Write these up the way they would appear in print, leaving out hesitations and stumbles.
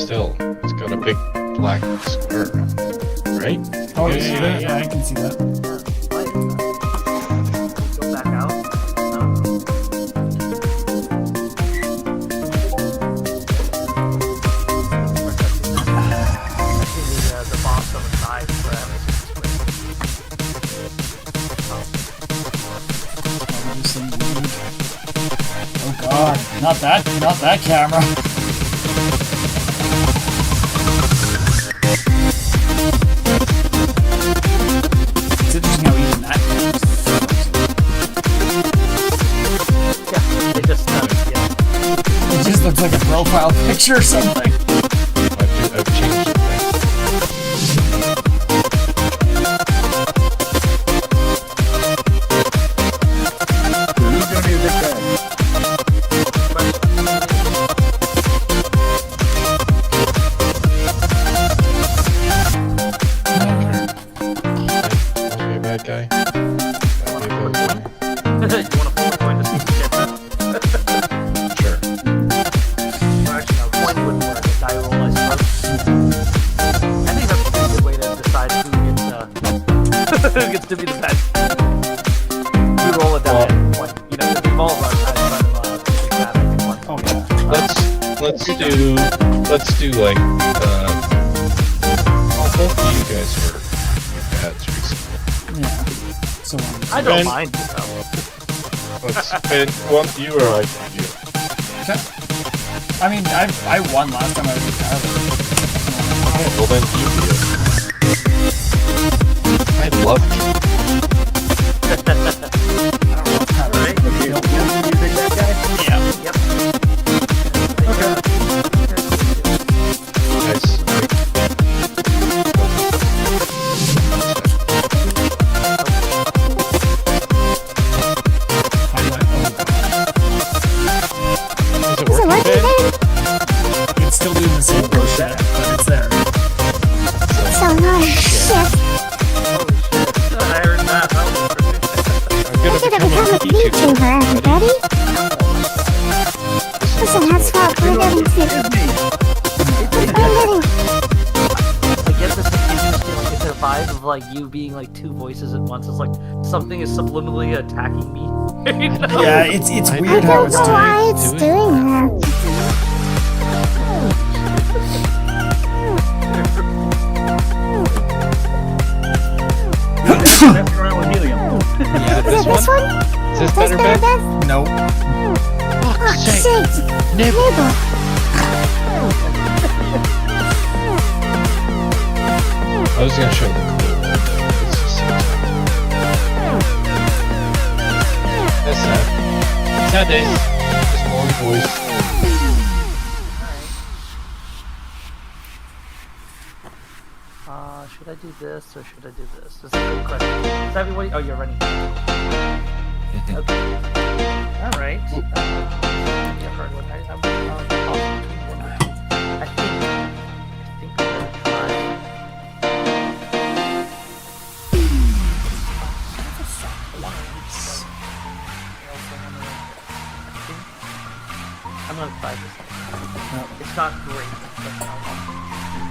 still, it's got a big black square, right? Oh, You guys see that? yeah, I can see that. Go back out. The boss on the side forever. Oh god, not that camera. It's interesting how even that Yeah, it just it just looks like a profile picture or something. I've changed it. Who's gonna be the big guy? Be a bad guy. You want to flip a coin to see who gets it? Sure. Or actually, no, coin wouldn't work. The die roll, I suppose. I think that's a pretty good way to decide who gets to be the best. We roll a die. You know, we've all run Oh yeah. Let's do like both of you guys were dads recently. Yeah. So I don't Ben- mind it though. Let's spin one you or I can you. okay. I mean, I won last time I was in Tyler. Well then you do it. I love you. Alright? Okay, you want to be the big bad guy? Yeah. Yep. Nice. Is it working, Ben? It's still doing the same bullshit, but it's there. So nice. Shit. I heard that. I'm I gonna should have become become a a YouTuber, everybody. Listen, that's what we're getting to. We're getting. I get this confused feeling. It's a vibe of like you being like two voices at once. It's like something is subliminally attacking me. You know? Yeah, it's I weird I how don't it's know doing. why it's doing that. Messing around with helium. Yeah, Is it this this one? one? Is this This better, better, Ben? Beth? Nope. Oh, shit. Nibble. I was gonna show the clue. It's just so tough. That's sad. Sad days. Just more voice. Should I do this or should I do this? This is a good question. Is everybody? Oh, you're running. Okay. All right. Yeah, hard one. I think we're gonna try. I'm gonna try this. It's not great, but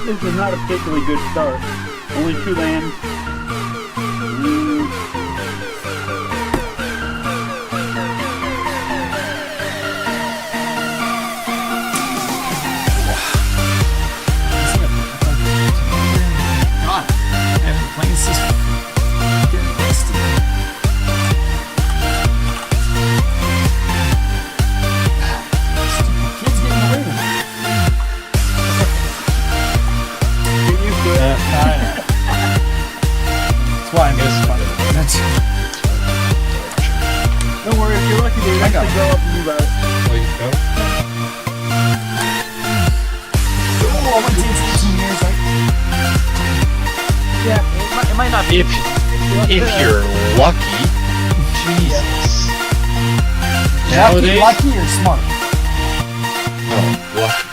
This is not a particularly good start. Only 2 lands. God, I've playing this getting rusty. Kids getting away with it. Get used to it. That's why I'm just fun. Don't worry, if you're lucky, they I got actually grow up and move out. Well, you go. Oh, once it's 18 years, like, yeah, it might not be. If you're lucky, Jesus. Nowadays, lucky or smart? oh, lucky.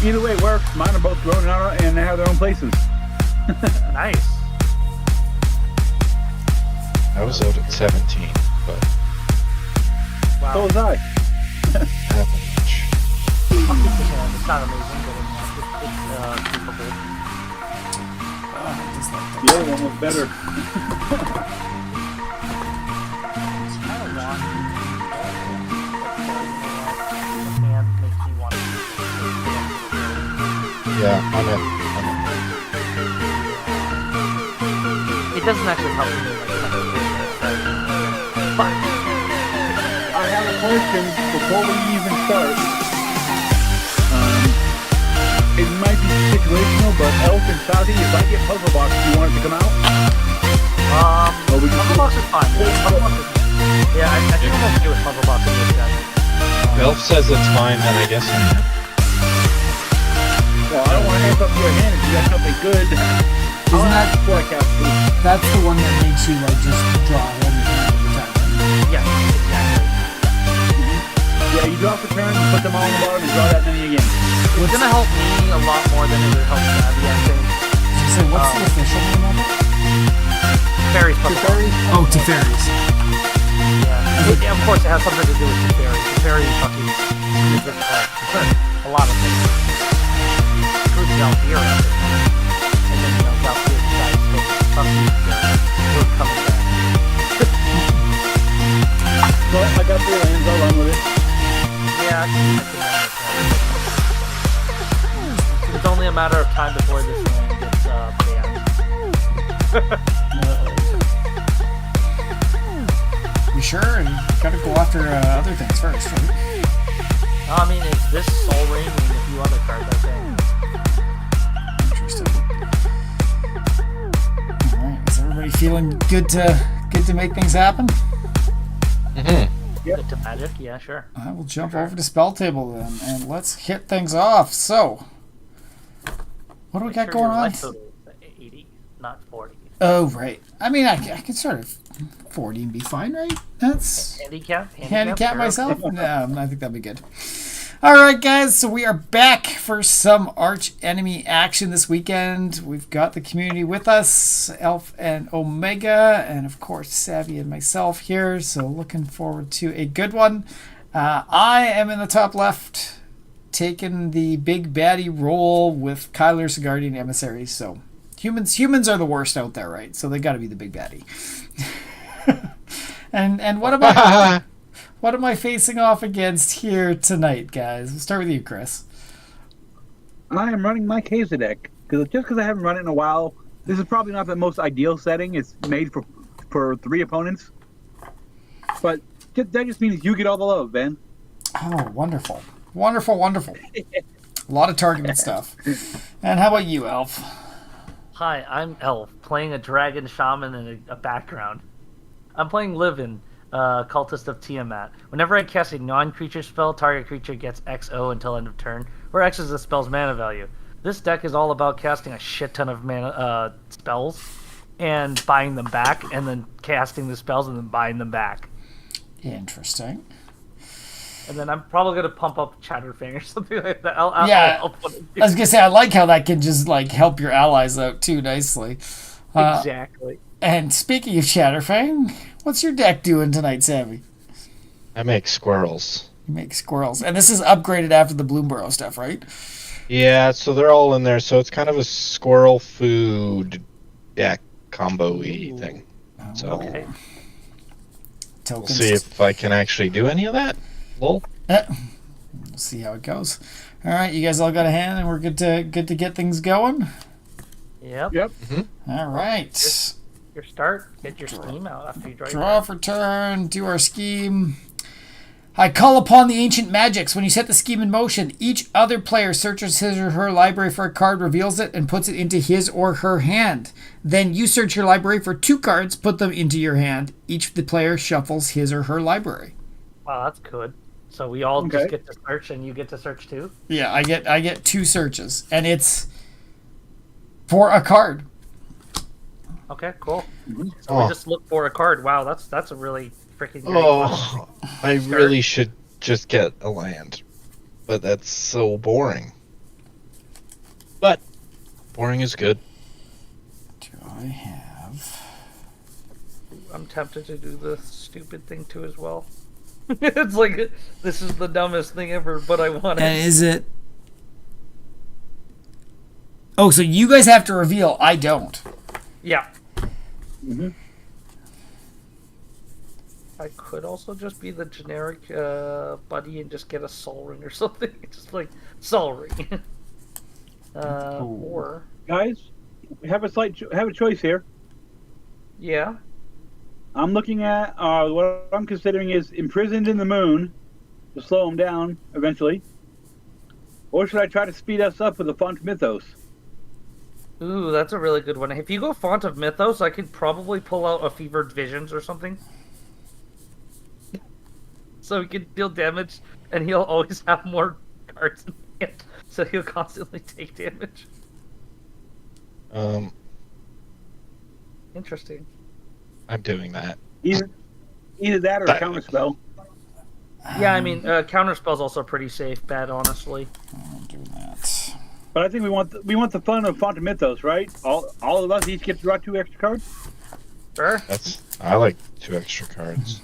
Either way it works. Mine are both grown out and they have their own places. Nice. I was out at 17. but Wow. So was I. I haven't much. I'll keep pushing on. It's not amazing, but it's capable. Just like The other one was better. It's kind of long. The hand makes me want to. Yeah, I'm it. It doesn't actually help me. But I have a question before we even start. It might be situational, but Elf and Shadi, if I get Puzzle Box, do you want it to come out? Or we can Puzzle Box is fine. Puzzle Box is yeah, I think I'm okay with Puzzle Box in this guy. Elf says it's fine, then I guess I'm it. Well, I don't want to hand up your hand if you got something good. Isn't that Before I cast it. that's the one that makes you like just draw everything every time? Yeah, exactly. Yeah, you drop the turn, put them all in the bottom, and draw that many again. It's gonna help me a lot more than it would help Gabby, I think. So what's the official name of it? Fairies Puzzle Box. Oh, Teferis. Yeah, of course it has something to do with Teferi. Teferi fucking is a lot of things. Includes Galfira. And then, Galfira decides to fuck you, we're coming back. So I got 3 lands, I'll run with it. Yeah, I can run with that. It's only a matter of time before this land gets banned. You sure? And gotta go after other things first, right? I mean, it's this Soul Ring and a few other cards, I think. Interesting. Alright, is everybody feeling good to make things happen? Mm-hmm. Good to Magic, yeah, sure. I will jump over to Spell Table then, and let's hit things off. So, what do we got going on? 80, not 40. Oh, right. I mean, I can sort of 40 and be fine, right? That's Handicap handicap sure. myself? No, I think that'd be good. All right, guys, so we are back for some Arch Enemy action this weekend. We've got the community with us, Elf and Omega, and of course, Savvy and myself here, so looking forward to a good one. I am in the top left, taking the big baddie role with Kyler's Guardian Emissary, so humans are the worst out there, right? So they got to be the big baddie. and what am I what am I facing off against here tonight, guys? We'll start with you, Chris. I am running my Kaiser deck. Just because I haven't run it in a while, this is probably not the most ideal setting. It's made for 3 opponents. But that just means you get all the love, Ben. Oh, wonderful. Wonderful. A lot of targeted stuff. And how about you, Elf? Hi, I'm Elf, playing a dragon shaman in a background. I'm playing Livin, Cultist of Tiamat. Whenever I cast a non-creature spell, target creature gets XO until end of turn, where X is the spell's mana value. This deck is all about casting a shit ton of mana spells and buying them back, and then casting the spells and then buying them back. Interesting. And then I'm probably going to pump up Chatterfang or something like that. I was gonna say, I like how that can just like help your allies out too nicely. Exactly. And speaking of Chatterfang, what's your deck doing tonight, Sammy? I make squirrels. You make squirrels, and this is upgraded after the Bloomborough stuff, right? Yeah, so they're all in there, so it's kind of a squirrel food deck combo-y thing. So Okay. we'll Tokens. see if I can actually do any of that. Lol. We'll see how it goes. All right, you guys all got a hand, and we're good to get things going. Yep. All right. Your start. Get your scheme out after you draw your Draw for turn. Do our scheme. I call upon the ancient magics. When you set the scheme in motion, each other player searches his or her library for a card, reveals it, and puts it into his or her hand. Then you search your library for 2 cards, put them into your hand. Each of the player shuffles his or her library. Wow, that's good. So we all just get to search, and you get to search too? Yeah, I get 2 searches, and it's for a card. Okay, cool. So we just look for a card. Wow, that's a really freaking great one. Oh, I really should just get a land, but that's so boring. But boring is good. Do I have I'm tempted to do the stupid thing too as well. It's like, this is the dumbest thing ever, but I want it. And is it? Oh, so you guys have to reveal. I don't. Yeah. Mm-hmm. I could also just be the generic buddy and just get a soul ring or something. Just like soul ring. Or Guys, we have a choice here. yeah. I'm looking at what I'm considering is imprisoned in the moon to slow him down eventually, or should I try to speed us up with the font mythos? Ooh, that's a really good one. If you go Font of Mythos, I could probably pull out a Fevered Visions or something. So he can deal damage, and he'll always have more cards in hand, so he'll constantly take damage. Interesting. I'm doing that. Either that or a counterspell. Yeah, I mean, Counterspell's also pretty safe bet, honestly. I'll do that. But I think we want the fun of font mythos, right? All of us each get to draw 2 extra cards. Sure. I like 2 extra cards.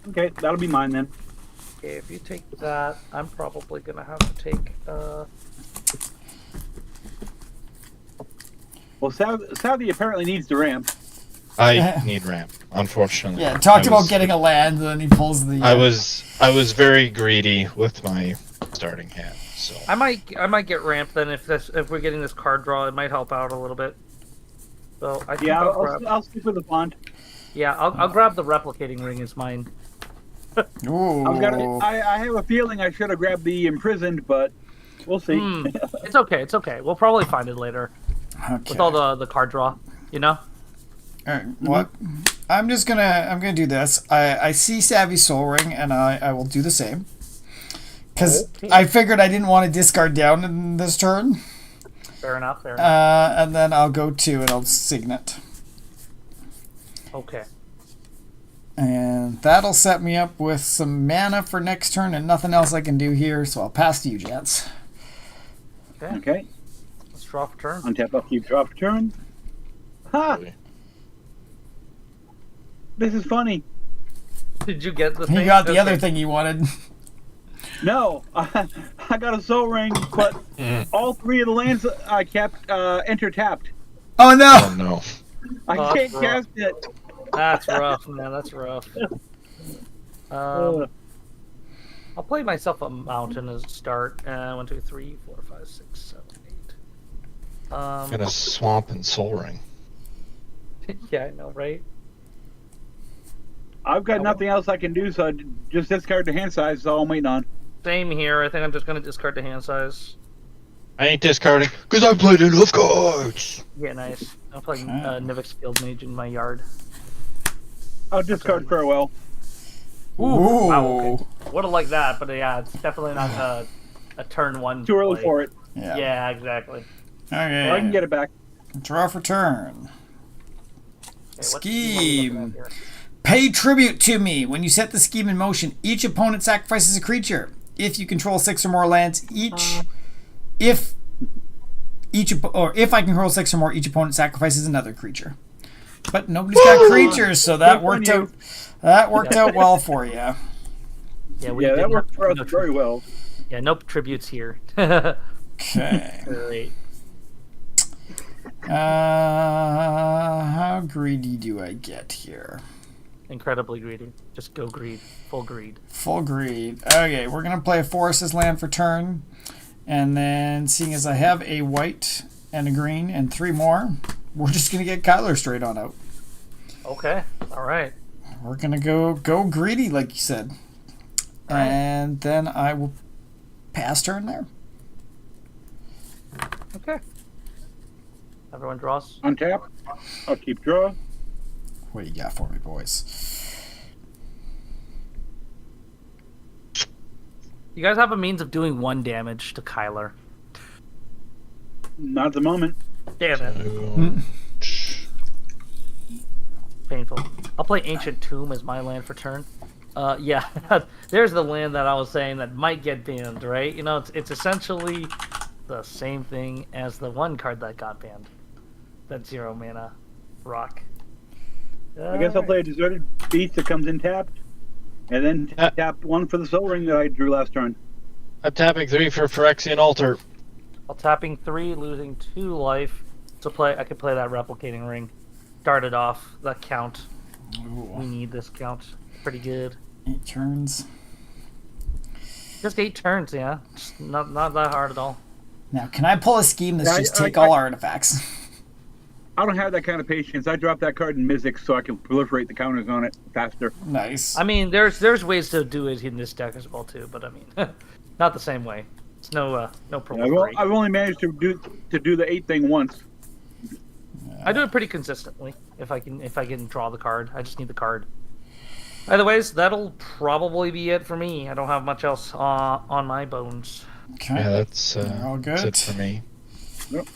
Okay, that'll be mine then. Okay, if you take that, I'm probably gonna have to take, Well, Saudi apparently needs the ramp. I need ramp, unfortunately. Yeah, talked I about was- getting a land, and then he pulls the. I was very greedy with my starting hand, so I might get ramped then if we're getting this card draw, it might help out a little bit. So I think Yeah, grab, I'll stick with the font. yeah, I'll grab the replicating ring as mine. Ooh. I have a feeling I should have grabbed the imprisoned, but we'll see. It's okay, it's okay. We'll probably find it later Okay. with all the card draw, you know. All right, what? I'm gonna do this. I see Savvy Soul Ring, and I will do the same. Because Okay. I figured I didn't want to discard down in this turn. Fair enough. Fair enough. And then I'll go 2 and I'll Signet. Okay. And that'll set me up with some mana for next turn and nothing else I can do here, so I'll pass to you, gents. Okay. Okay, Let's draw for turn. untap, upkeep, draw for turn. Ha! This is funny. Did you get the He thing? got the Okay. other thing he wanted. No, I got a soul ring, but all 3 of the lands I kept enter tapped. Oh no! oh no. I Oh, can't that's cast it. That's rough, man. That's rough. I'll play myself a mountain as a start. 1, 2, 3, 4, 5, 6, 7, 8. I'm gonna swamp and soul ring. Yeah, I know, right? I've got nothing else I can do, so I just discard the hand size. Is all I'm waiting on. Same here. I think I'm just gonna discard the hand size. I ain't discarding because I played enough cards. Yeah, nice. I'm playing Okay. Nivix Field Mage in my yard. I'll discard farewell. Ooh, Ooh. wow, okay. Would have liked that, but yeah, it's definitely not a turn 1. Too early play. for it. Yeah. Yeah, exactly. Okay. I can get it back. Draw for turn. Okay, what's Scheme. what are we looking at here? Pay tribute to me. When you set the scheme in motion, each opponent sacrifices a creature. If you control 6 or more lands, if I control 6 or more, each opponent sacrifices another creature. But nobody's got creatures, so that Good on worked you. out. That worked out well for you. Yeah, Yeah, that worked for us very well. Yeah, no tributes here. Okay. Great. How greedy do I get here? Incredibly greedy. Just go greed. Full greed. Full greed. Okay, we're gonna play a forest as land for turn, and then seeing as I have a white and a green and 3 more, we're just gonna get Kyler straight on out. Okay. All right. We're gonna go greedy, like you said, Alright. and then I will pass turn there. Okay. Everyone draws. Untap. I'll keep draw. What do you got for me, boys? You guys have a means of doing 1 damage to Kyler. Not at the moment. Damn it. Painful. I'll play Ancient Tomb as my land for turn. Yeah, there's the land that I was saying that might get banned, right? You know, it's essentially the same thing as the 1 card that got banned. That 0 mana rock. I guess I'll play a deserted beast that comes in tapped, and then tap 1 for the soul ring that I drew last turn. I'm tapping 3 for Phyrexian Altar. I'll tapping 3, losing 2 life. I could play that replicating ring. Start it off. That count. Ooh. We need this count. Pretty good. 8 turns. Just 8 turns, yeah. Just not that hard at all. Now, can I pull a scheme that's Yeah, just take all artifacts? I don't have that kind of patience. I drop that card in Mizzix so I can proliferate the counters on it faster. Nice. I mean, there's ways to do it in this deck as well too, but I mean, not the same way. It's no proliferate. I've only managed to do the 8 thing once. I do it pretty consistently. If I can draw the card, I just need the card. Otherwise, that'll probably be it for me. I don't have much else on my bones. Okay. Yeah, that's all good. that's it for me. Yep.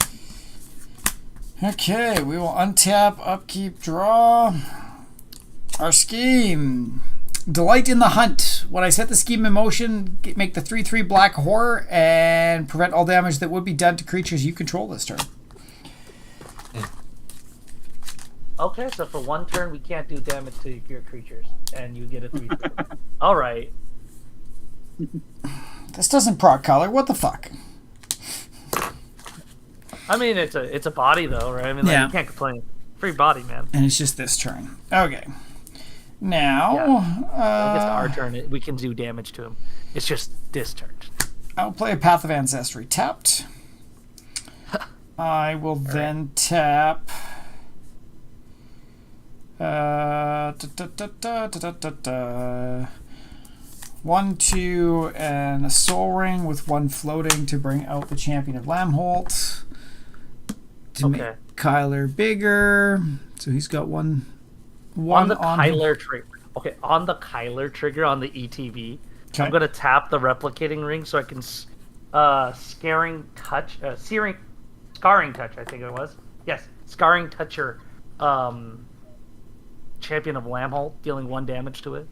Okay, we will untap, upkeep, draw. Our scheme. Delight in the Hunt. When I set the scheme in motion, make the 3/3 black horror and prevent all damage that would be done to creatures you control this turn. Okay, so for 1 turn, we can't do damage to your creatures, and you get a 3/3. All right. This doesn't proc color. What the fuck? I mean, it's a body though, right? I mean, Yeah. you can't complain. Free body, man. And it's just this turn. Okay. Now, I guess our turn, we can do damage to him. It's just this turn. I'll play a Path of Ancestry tapped. I will then tap. 1, 2, and a Soul Ring with 1 floating to bring out the Champion of Lamholt. To make Kyler bigger. So he's got one on the Kyler trigger. Okay, on the Kyler trigger on the ETB, I'm going to tap the replicating ring so I can scaring touch, scarring touch, I think it was. Yes, scarring touch your Champion of Lamholt, dealing 1 damage to it.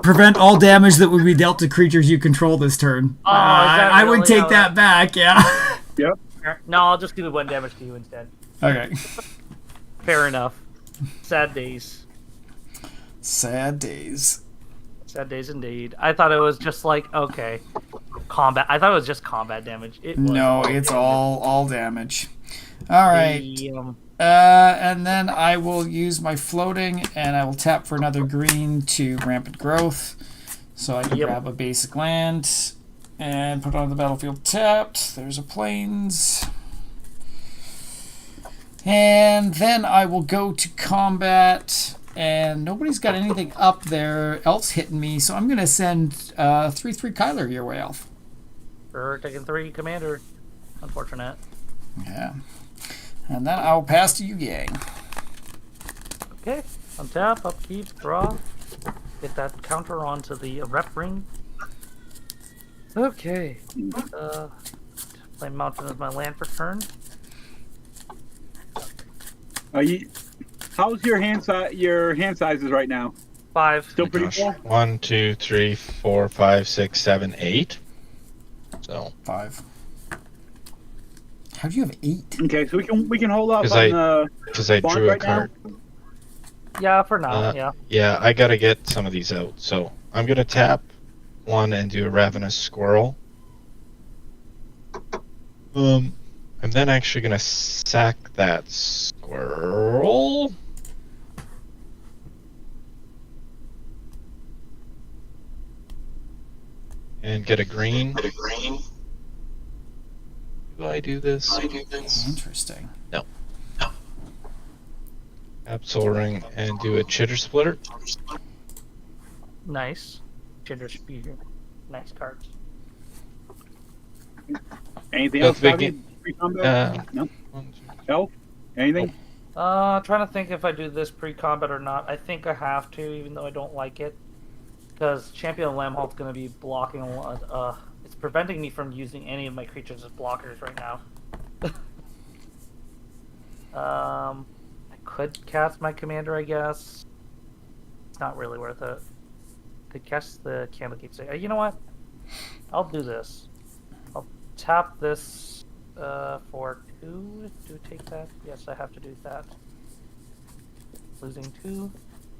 Prevent all damage that would be dealt to creatures you control this turn. Oh, I would take that back, yeah. Yep. No, I'll just do 1 damage to you instead. Okay. Fair enough. Sad days. Sad days. Sad days indeed. I thought it was just like, okay, combat. I thought it was just combat damage. No, it's all damage. All right. Damn. And then I will use my floating, and I will tap for another green to Rampant Growth. So I can grab a basic land and put it on the battlefield tapped. There's a plains. And then I will go to combat, and nobody's got anything up there else hitting me, so I'm going to send 3/3 Kyler your way, Elf. For taking 3 commander. Unfortunate. Yeah. And then I'll pass to you, gang. Okay. Untap, upkeep, draw. Get that counter onto the rep ring. Okay. Play Mountain as my land for turn. How's your hand sizes right now? 5. Still pretty full? 1, 2, 3, 4, 5, 6, 7, 8. So 5. How do you have 8? Okay, so we can hold off because I bond drew a right now? card. Yeah, for now, yeah. Yeah, I gotta get some of these out. So I'm gonna tap 1 and do a Ravenous Squirrel. I'm then actually gonna sack that squirrel. And get a green. Do I do this? Interesting. No. Tap Soul Ring and do a Chitter Splitter. Nice. Jitter Speeder. Nice cards. Anything That's else, big. Bobby? Pre-combat? No? Elf? Anything? Trying to think if I do this pre-combat or not. I think I have to, even though I don't like it. Because Champion of Lamholt's going to be blocking a lot. It's preventing me from using any of my creatures as blockers right now. I could cast my commander, I guess. It's not really worth it. Could cast the Candlekeep. You know what? I'll do this. I'll tap this for 2. Do take that? Yes, I have to do that. Losing 2.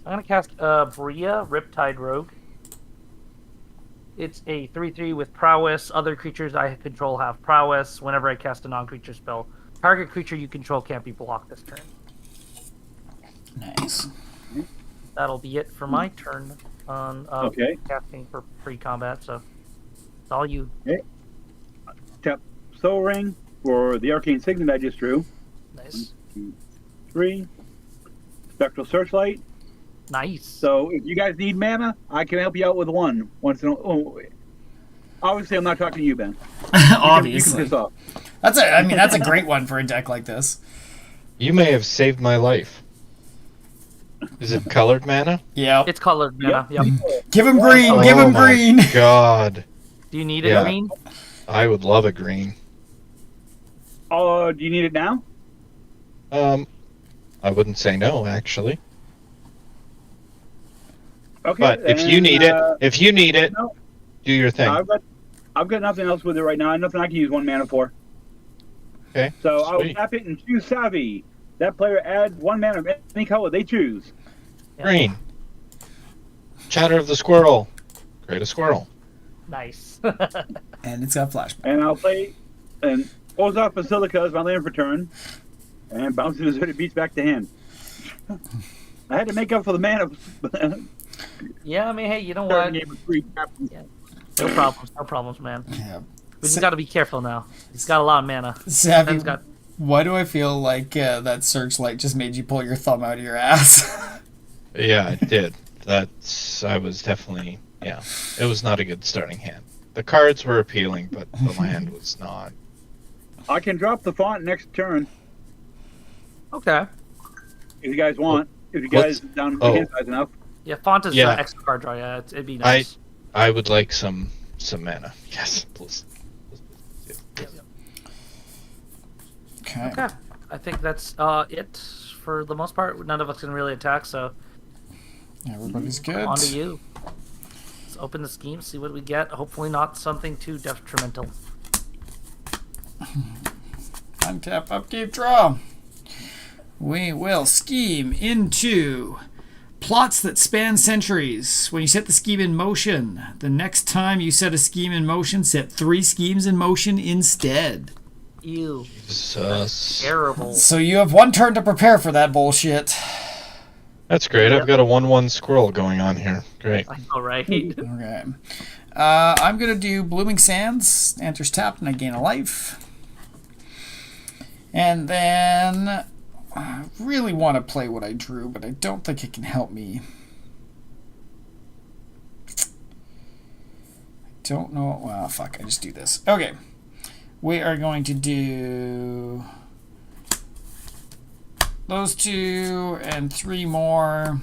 I'm gonna cast Bria, Riptide Rogue. It's a 3/3 with prowess. Other creatures I control have prowess. Whenever I cast a non-creature spell, target creature you control can't be blocked this turn. Nice. That'll be it for my turn on Okay. casting for pre-combat. So it's all you. Tap Soul Ring for the Arcane Signet I just drew. Nice. 2, 3. Spectral Searchlight. Nice. So if you guys need mana, I can help you out with one. Once in a, oh, obviously, I'm not talking to you, Ben. You can Obviously. piss off. That's a great one for a deck like this. You may have saved my life. Is it colored mana? Yeah. It's colored mana. Yep. Give him green. Oh give him my green. God. Do you need a Yeah. green? I would love a green. Oh, do you need it now? I wouldn't say no, actually. Okay. But if you need it, no. do your thing. I've got nothing else with it right now. Nothing I can use 1 mana for. Okay. So I will Sweet. tap it and choose Savvy. That player adds 1 mana of any color they choose. Green. Chatter of the squirrel. Create a squirrel. Nice. And it's got flashback. And I'll play and Orzhov Basilica as my land for turn. And bounce it as it beats back to hand. I had to make up for the mana. Yeah, I mean, hey, you know Starting what? game with 3 taps. No problems, man. Yeah. We just got to be careful now. He's got a lot of mana. Savvy, Ben's got. why do I feel like that searchlight just made you pull your thumb out of your ass? Yeah, it did. I was definitely, yeah. It was not a good starting hand. The cards were appealing, but the land was not. I can drop the font next turn Okay. if you guys want. If you guys down hand size enough. Yeah, font is Yeah. extra card draw. Yeah, it'd be nice. I would like some mana. Yes, please. Okay. Okay. I think that's it for the most part. None of us can really attack, so Everybody's good. on to you. Let's open the scheme, see what we get. Hopefully not something too detrimental. Untap, upkeep, draw. We will scheme into plots that span centuries. When you set the scheme in motion, the next time you set a scheme in motion, set 3 schemes in motion instead. Ew. Jesus. Terrible. So you have 1 turn to prepare for that bullshit. That's great. I've got a 1/1 squirrel going on here. Great. I know, right? Okay. I'm going to do Blooming Sands. Enters tapped and I gain a life. And then I really want to play what I drew, but I don't think it can help me. I don't know. Well, fuck. I just do this. Okay. We are going to do those 2 and 3 more.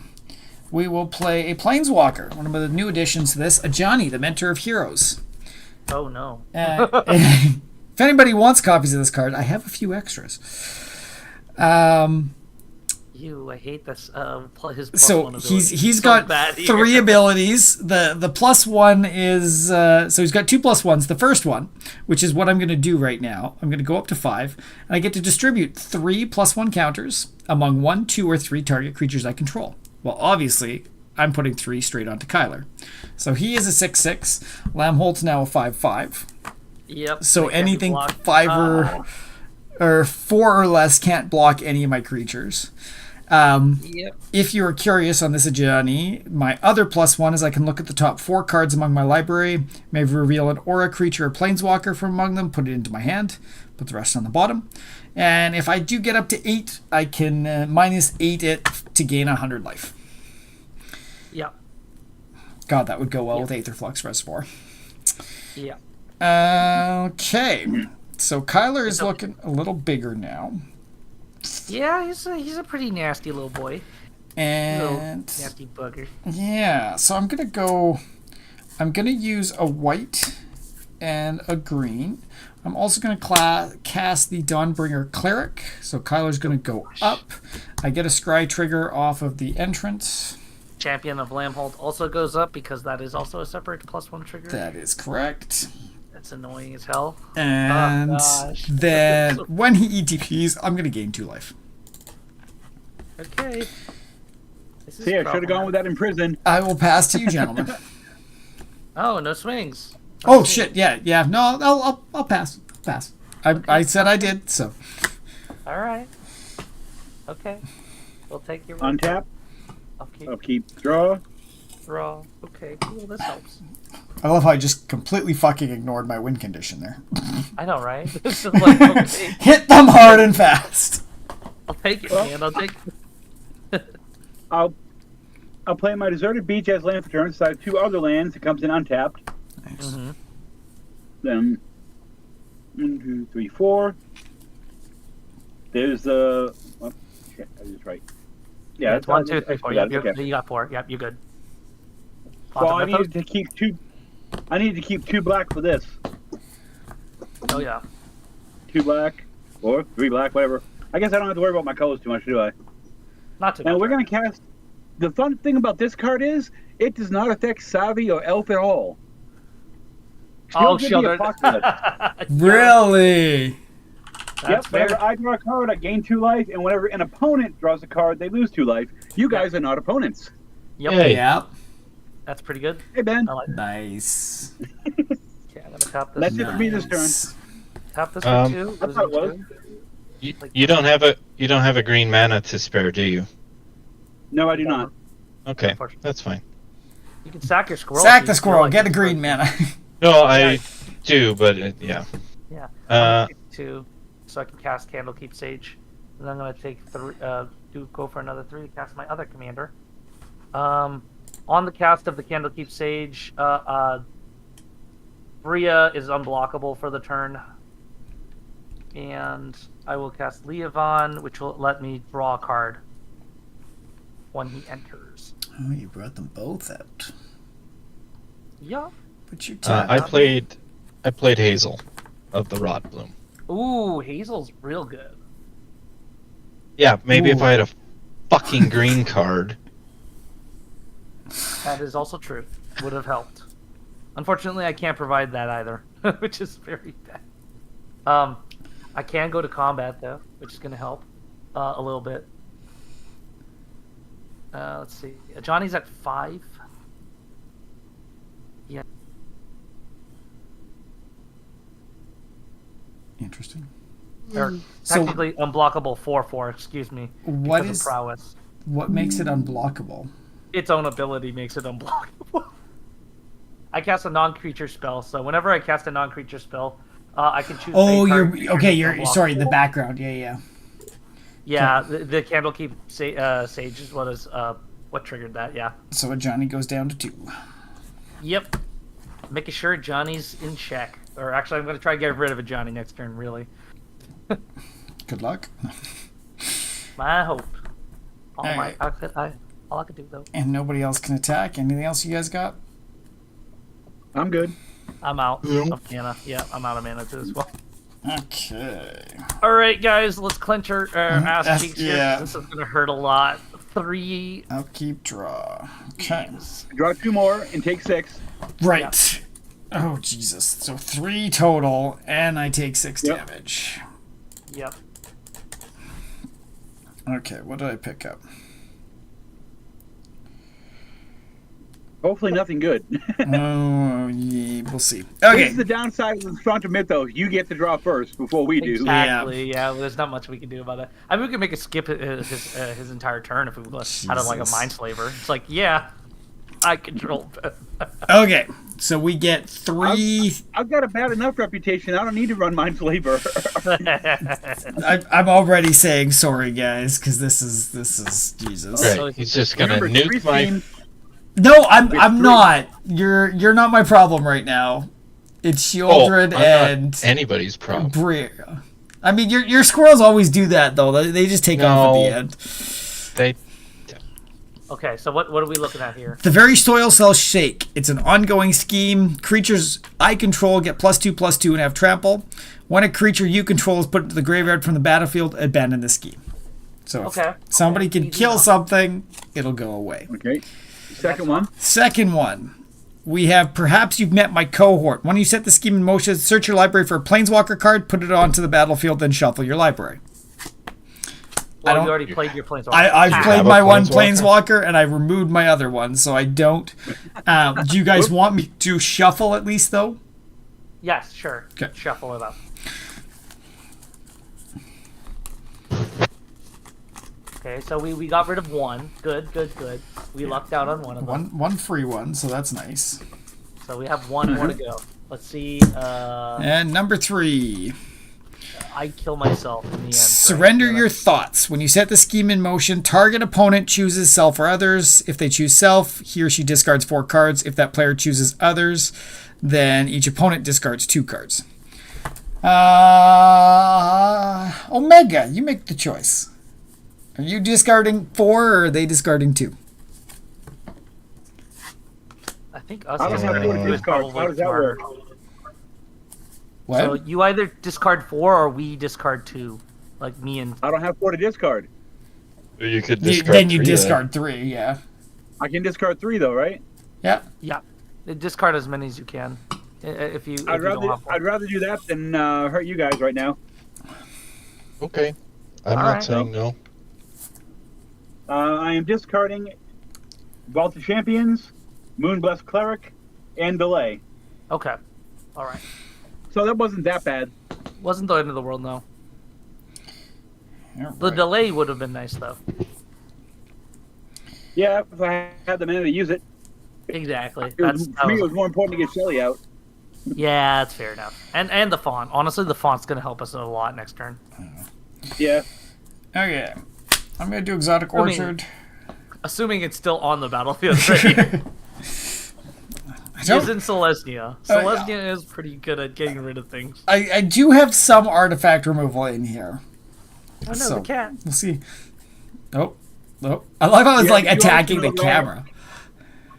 We will play a Planeswalker, one of the new additions to this, Ajani, the Mentor of Heroes. Oh, no. If anybody wants copies of this card, I have a few extras. Ew, I hate this. His plus So 1 ability. he's So got bad here. 3 abilities. The +1 is so he's got 2 +1s. The first one, which is what I'm going to do right now, I'm going to go up to 5, and I get to distribute 3 +1 counters among 1, 2, or 3 target creatures I control. Well, obviously, I'm putting 3 straight onto Kyler. So he is a 6/6. Lamholt's now a 5/5. Yep. So they can't be anything blocked. 5 or 4 or less can't block any of my creatures. Yep. If you are curious on this Ajani, my other +1 is I can look at the top 4 cards among my library, may reveal an aura creature or planeswalker from among them, put it into my hand, put the rest on the bottom. And if I do get up to 8, I can -8 it to gain 100 life. Yep. God, that would go well with Aether Flux Reservoir. Yep. Okay, so Kyler is looking a little bigger now. Yeah, he's a pretty nasty little boy. Little And nasty bugger. yeah, so I'm gonna use a white and a green. I'm also gonna cast the Dawnbringer Cleric. So Kyler's gonna go up. I get a scry trigger off of the entrance. Champion of Lamhold also goes up because that is also a separate +1 trigger. That is correct. That's annoying as hell. And gosh. then when he ETPs, I'm gonna gain 2 life. Okay. This is See, I should have gone with that in prison. I will pass to you, gentlemen. Oh, no swings. Oh shit! Yeah. No, I'll pass. Pass. I said I did. So All right. Okay. We'll take your Untap, Upkeep. upkeep, draw. Draw. Okay, cool. This helps. I love how I just completely fucking ignored my win condition there. I know, right? This is like, okay, Hit them hard and fast. I'll take it, man. I'll take it. I'll play my deserted beach as land for turn. So I have 2 other lands. It comes in untapped. Nice. Mm-hmm. Then 1, 2, 3, 4. There's the. Oh, shit, I was just right. Yeah, It's 1, 2, 3, 4. Yep, okay. you got 4. Yep, you good. So I Mythos? needed to keep 2. I needed to keep 2 black for this. Oh yeah. 2 black or 3 black, whatever. I guess I don't have to worry about my colors too much, do I? Not too Now much. we're gonna cast. The fun thing about this card is it does not affect Savvy or Elf at all. Oh, Shield give me a shielded. pocket. Really? That's Yep. fair. Whenever I draw a card, I gain 2 life, and whenever an opponent draws a card, they lose 2 life. You guys are not opponents. Yep. Hey. Yep. That's pretty good. Hey Ben, I like that. Nice. Okay, I'm gonna tap this. That's it for me this turn. Nice. Tap this for Um, 2. I thought it was. You don't have a green mana to spare, do you? No, I do not. Okay, Unfortunately. that's fine. You can sack your squirrel. Sack if the you squirrel. feel like Get a it's green worth it. mana. No, I do, but yeah. Yeah. Uh, 2, so I can cast Candlekeep Sage, and I'm gonna take 3. Go for another 3 to cast my other commander. On the cast of the Candlekeep Sage, Bria is unblockable for the turn, and I will cast Leovan, which will let me draw a card when he enters. Oh, you brought them both out. Yeah. But you're I played Hazel of the Rod Bloom. Ooh, Hazel's real good. Yeah, maybe if Ooh. I had a fucking green card. That is also true. Would have helped. Unfortunately, I can't provide that either, which is very bad. I can go to combat though, which is going to help a little bit. Let's see. Johnny's at 5. Yeah. Interesting. Or So- technically unblockable 4/4. Excuse me. What because is of prowess? what makes it unblockable? Its own ability makes it unblockable. I cast a non-creature spell, so whenever I cast a non-creature spell, I can choose. Oh, a you're target okay. creature You're that's sorry. The unblockable. background. Yeah. Yeah, the Candlekeep Sage is what triggered that. Yeah. So Johnny goes down to 2. Yep. Making sure Johnny's in check. Or actually, I'm going to try to get rid of a Johnny next turn. Really, Good luck. my hope. All Alright. all I could do though. And nobody else can attack. Anything else you guys got? I'm good. I'm out of mana. Yeah, I'm out of mana too as well. Okay. All right, guys, let's clench our ass That's- cheeks here. yeah. This is going to hurt a lot. 3. I'll keep draw. Okay. Draw 2 more and take 6. Right. Oh Jesus. So 3 total, and I take 6 Yep. damage. Yep. Okay. What did I pick up? Hopefully nothing good. Oh, yeah, we'll see. This Okay. is the downside of the Frontal Mythos. You get to draw first before we do. Exactly. Yeah. Well, there's not much we can do about that. I mean, we could make it skip his entire turn if we had like a Jesus. mind slaver. It's like, yeah, I control. Okay. So we get 3. I've got a bad enough reputation. I don't need to run Mind Flavor. I'm already saying sorry, guys, because this is Jesus. Right, he's just gonna Remember, 3 nuke my. schemes. No, I'm It's 3. not. You're not my problem right now. It's Oh, Shieldred I'm and not anybody's problem. Bria. I mean, your squirrels always do that though. They just take off at the No. end. They Okay, so what are we looking at here? The very soil cells shake. It's an ongoing scheme. Creatures I control get +2/+2 and have trample. When a creature you control is put into the graveyard from the battlefield, abandon the scheme. So if Okay. somebody Okay, can easy kill enough. something, it'll go away. Okay. Second one. Second one, we have Perhaps You've Met My Cohort. When you set the scheme in motion, search your library for a Planeswalker card, put it onto the battlefield, then shuffle your library. I Well, don't. you already played your planeswalker. I've You played have a my one planeswalker? planeswalker and I removed my other one, so I don't. Do you guys want me to shuffle at least though? Yes, sure. Okay. Shuffle it up. Okay, so we got rid of one. Good. We lucked out on one of them. One free one, so that's nice. So we have one more to go. Let's see. And number 3. I kill myself in the end. Surrender right? your thoughts. When you set the scheme in motion, target opponent chooses self or others. If they choose self, he or she discards 4 cards. If that player chooses others, then each opponent discards 2 cards. Omega, you make the choice. Are you discarding 4 or are they discarding 2? I think us I don't have discarding 4 two is discards. probably How does that smarter. work? What? So you either discard 4 or we discard 2. Like me and... I don't have 4 to discard. You could You- discard then you 3 discard 3, yeah. I can discard 3 though, right? Yeah. Yeah. Discard as many as you can. If you I'd don't have I'd rather do that than hurt you guys right now. Okay. I'm All not right. saying no. I am discarding Vault of Champions, Moonblessed Cleric, and Delay. Okay. All right. So that wasn't that bad. Wasn't the end of the world, no. All The right. delay would have been nice, though. Yeah, if I had the mana to use it. Exactly. For me, it was more important to get Shelly out. Yeah, that's fair enough. And the font. Honestly, the font's going to help us a lot next turn. Yeah. Okay. I'm going to do Exotic I mean- Orchard. Assuming it's still on the battlefield, right? don't- Using Celestia. Celestia is pretty good at getting rid of things. I do have some artifact removal in here. Oh no, So- the cat. We'll see. Oh. Oh. I love how it's Yeah, like you attacking the also know- camera.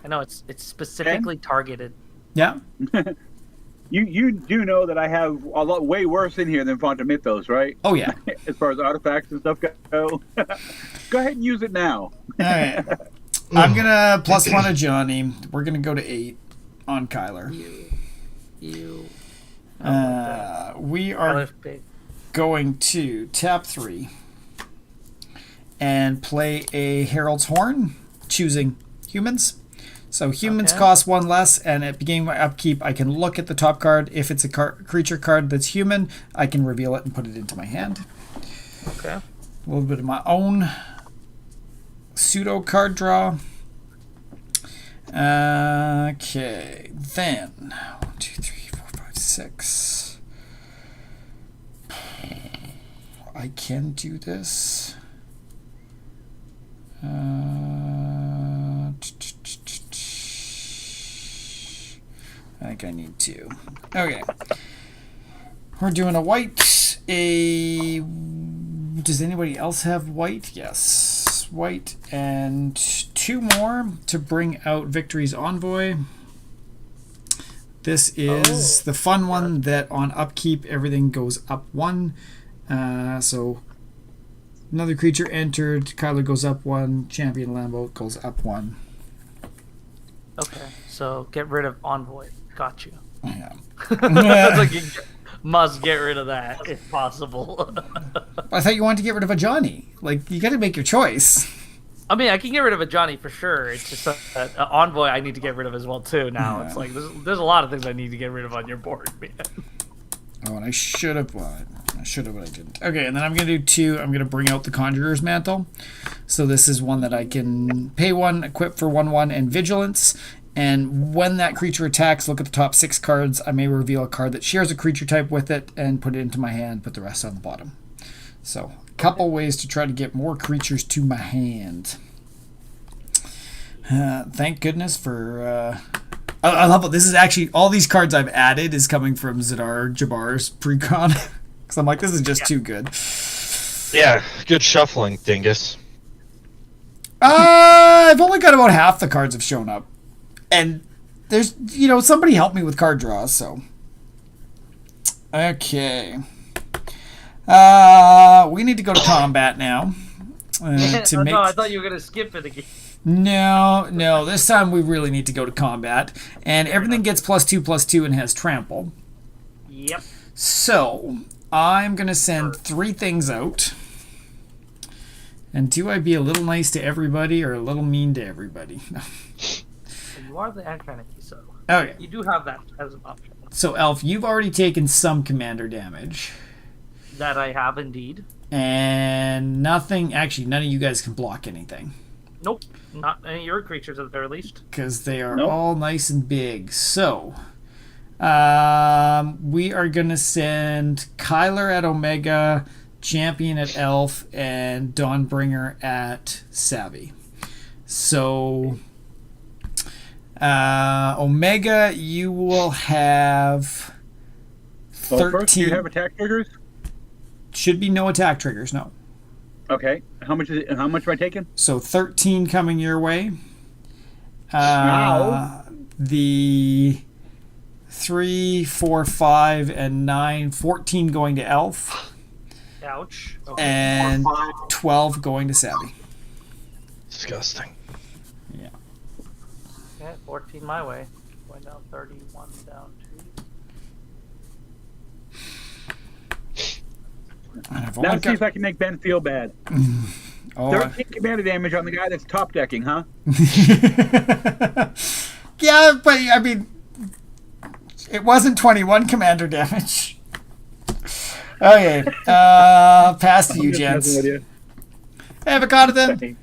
I know, it's specifically targeted. Yeah. You do know that I have a lot way worse in here than Font of Mythos, right? Oh, yeah. As far as artifacts and stuff go. Go ahead and use it now. All right. I'm going to +1 a Johnny. We're going to go to 8 on Kyler. You. We are going to tap 3 and play a Herald's Horn, choosing humans. So humans Okay. cost 1 less, and at beginning of my upkeep, I can look at the top card. If it's a creature card that's human, I can reveal it and put it into my hand. Okay. A little bit of my own pseudo card draw. Okay, then 1, 2, 3, 4, 5, 6. I can do this. I think I need 2. Okay. We're doing a white. Does anybody else have white? Yes. White and 2 more to bring out Victory's Envoy. This is the fun one that on upkeep everything goes up 1. So another creature entered, Kyler goes up 1, Champion Lambo goes up 1. Okay. So get rid of Envoy. Got you. Yeah. It's like you must get rid of that if possible. I thought you wanted to get rid of a Johnny. Like, you got to make your choice. I mean, I can get rid of a Johnny for sure. It's just that Envoy I need to get rid of as well too. Now Yeah. it's like there's a lot of things I need to get rid of on your board, man. Oh, and I should have. Well, I should have, but I didn't. Okay, and then I'm going to do 2. I'm going to bring out the Conjurer's Mantle. So this is one that I can pay 1, equip for 1/1, and Vigilance. And when that creature attacks, look at the top 6 cards. I may reveal a card that shares a creature type with it and put it into my hand, put the rest on the bottom. So, a couple ways to try to get more creatures to my hand. Thank goodness for... I love it. This is actually... All these cards I've added is coming from Zadar Jabbar's pre-con. Because I'm like, this is just too good. Yeah, good shuffling, dingus. I've only got about half the cards have shown up. And there's, somebody help me with card draws, so. Okay. We need to go to combat now. To make... No, I thought you were gonna skip it again. No. This time we really need to go to combat. And everything gets +2/+2 and has trample. Yep. So, I'm going to send 3 things out. And do I be a little nice to everybody or a little mean to everybody? No. You are the Archenemy, so Okay. you do have that as an option. So, Elf, you've already taken some commander damage. That I have indeed. And nothing... Actually, none of you guys can block anything. Nope, not any of your creatures at the very least. Because they are Nope. all nice and big. So, we are going to send Kyler at Omega, Champion at Elf, and Dawnbringer at Savvy. So, Omega, you will have Well, 13. first, do you have attack triggers? Should be no attack triggers, no. Okay. How much is it? How much am I taking? So 13 coming your way. Wow. The 3, 4, 5, and 9, 14 going to Elf, Ouch. Okay. and 12 going to Savvy. Disgusting. Yeah. Okay, 14 my way. Going down 31 down 2. And I've Now only see if got, I can make Ben feel bad. oh, 13 commander damage on the guy that's top decking, huh? yeah, but I mean, it wasn't 21 commander damage. Okay, pass to you, gents. No idea. Have a got it then? Hey,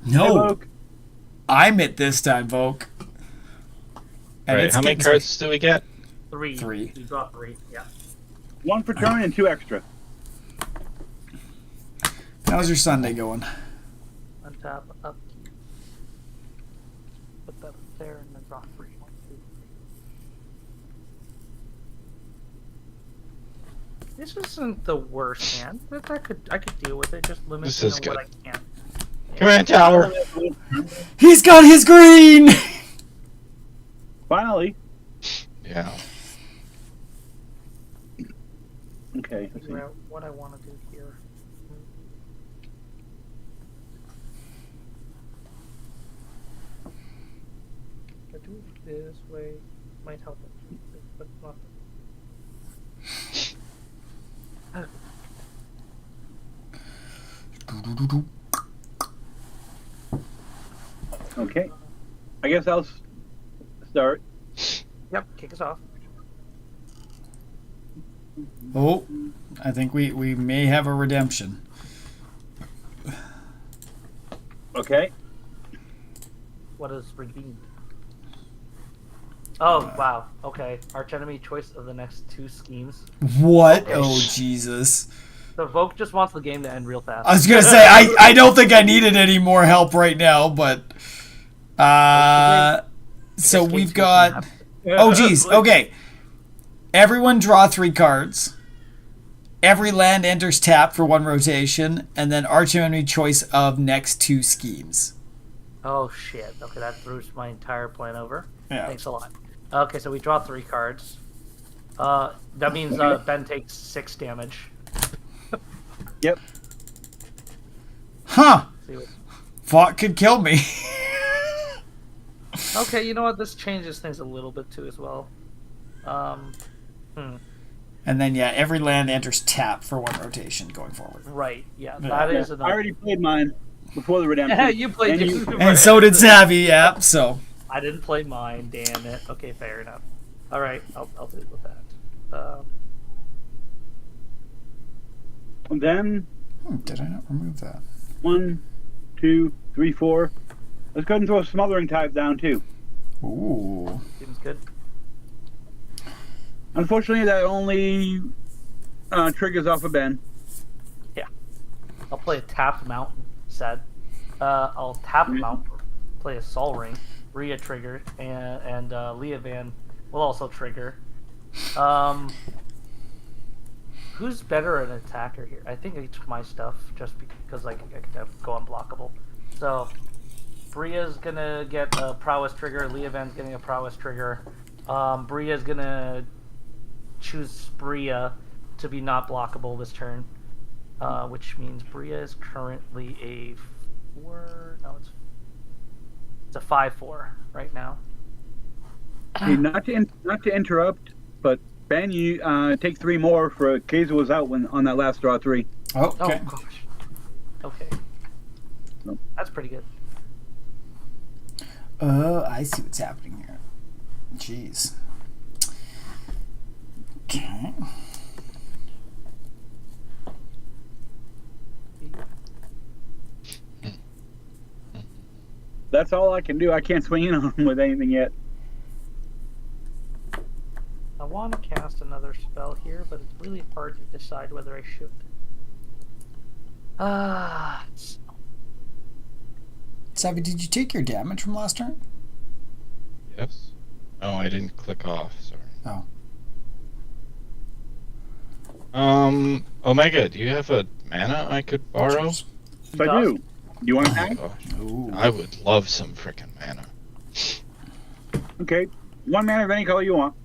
No, Luke. I'm it this time, Vogue. And Right, it's how many getting- cards do we get? 3. 3. You got 3, yeah. 1 per turn and 2 extra. How's your Sunday going? Untap, up. Put that up there and then draw 3. 1, 2, 3. This isn't the worst hand. I could deal with it, just This limiting is on what I good. can. Command tower. He's got his green! Finally. Yeah. Okay. Let's see. Figure out what I want to do here. If I do it this way, might help it, but not. Okay. I guess I'll start. Yep, kick us off. Oh, I think we may have a redemption. Okay. What is redeemed? Oh, wow. Okay. Archenemy choice of the next 2 schemes. What? Okay. Oh, Jesus. The Vogue just wants the game to end real fast. I was going to say, I don't think I needed any more help right now, but... so This we've game's got... gonna Oh, geez. Okay. Everyone draw 3 cards. Every land enters tap for 1 rotation, and then Archenemy choice of next 2 schemes. Oh, shit. Okay, that throws my entire plan over. Yeah. Thanks a lot. Okay, so we draw 3 cards. That means Ben takes 6 damage. Yep. Huh. See what... Fought could kill me. Okay, you know what? This changes things a little bit too as well. And then, yeah, every land enters tap for 1 rotation going forward. Right. Yeah, Yeah. that is I another. already played mine before the redemption. Yeah, you played. And yours. And so did Savvy, yeah, so... I didn't play mine. Damn it. Okay, fair enough. All right, I'll deal with that. And then Did I not remove that? 1, 2, 3, 4. Let's go ahead and throw a smothering type down too. Ooh. Seems good. Unfortunately, that only triggers off of Ben. I'll play a tap mountain set. I'll tap mountain, play a Sol Ring, Rhea trigger, and Leovan will also trigger. Who's better an attacker here? I think I took my stuff just because I could go unblockable. So Bria's gonna get a prowess trigger. Leovan's getting a prowess trigger. Bria's gonna choose Bria to be not blockable this turn, which means Bria is currently a 4. No, it's a 5/4 right now. Okay, not to interrupt, but Ben, you take 3 more for Kaiser was out when on that last draw 3. Oh, okay. Oh gosh. Okay. Nope. That's pretty good. Oh, I see what's happening here. Jeez. Okay. That's all I can do. I can't swing in on him with anything yet. I want to cast another spell here, but it's really hard to decide whether I should. Savvy, did you take your damage from last turn? Yes. Oh, I didn't click off. Sorry. Oh. Omega, do you have a mana I could borrow? Yes, I do. Do you want to Oh, tag? gosh. Ooh. I would love some freaking mana. Okay. 1 mana of any color you want.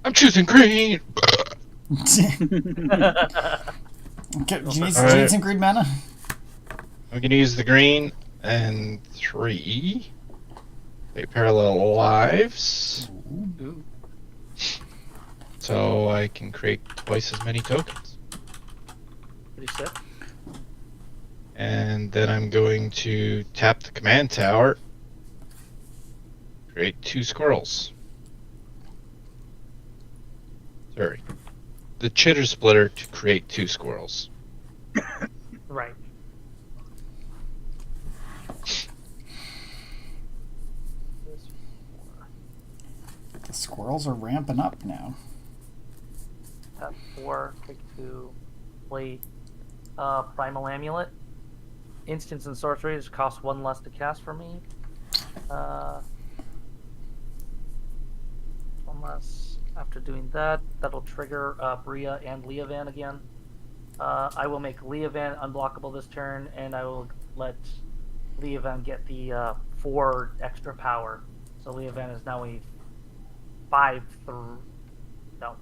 I'm choosing green. Okay, do you need Alright. some green mana? I'm gonna use the green and 3. Play parallel lives, Ooh. so I can create twice as many tokens. Pretty sick. And then I'm going to tap the command tower, create 2 squirrels. Sorry. The chitter splitter to create 2 squirrels. Right. The squirrels are ramping up now. Tap 4, click 2, play Primal Amulet. Instants and sorceries cost 1 less to cast for me. 1 less. After doing that, that'll trigger Bria and Leovan again. I will make Leovan unblockable this turn, and I will let Leovan get the 4 extra power. So Leovan is now a 5 through. No.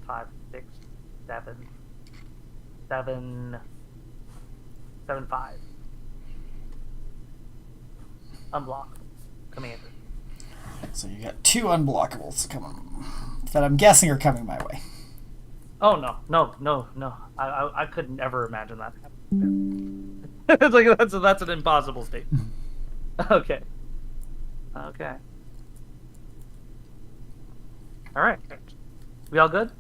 5, 6, 7. 7. 7, 5. Unblock. Commander. So you got 2 unblockables coming that I'm guessing are coming my way. Oh no! I couldn't ever imagine that happening. It's like that's an impossible statement. Okay. All right. We all good?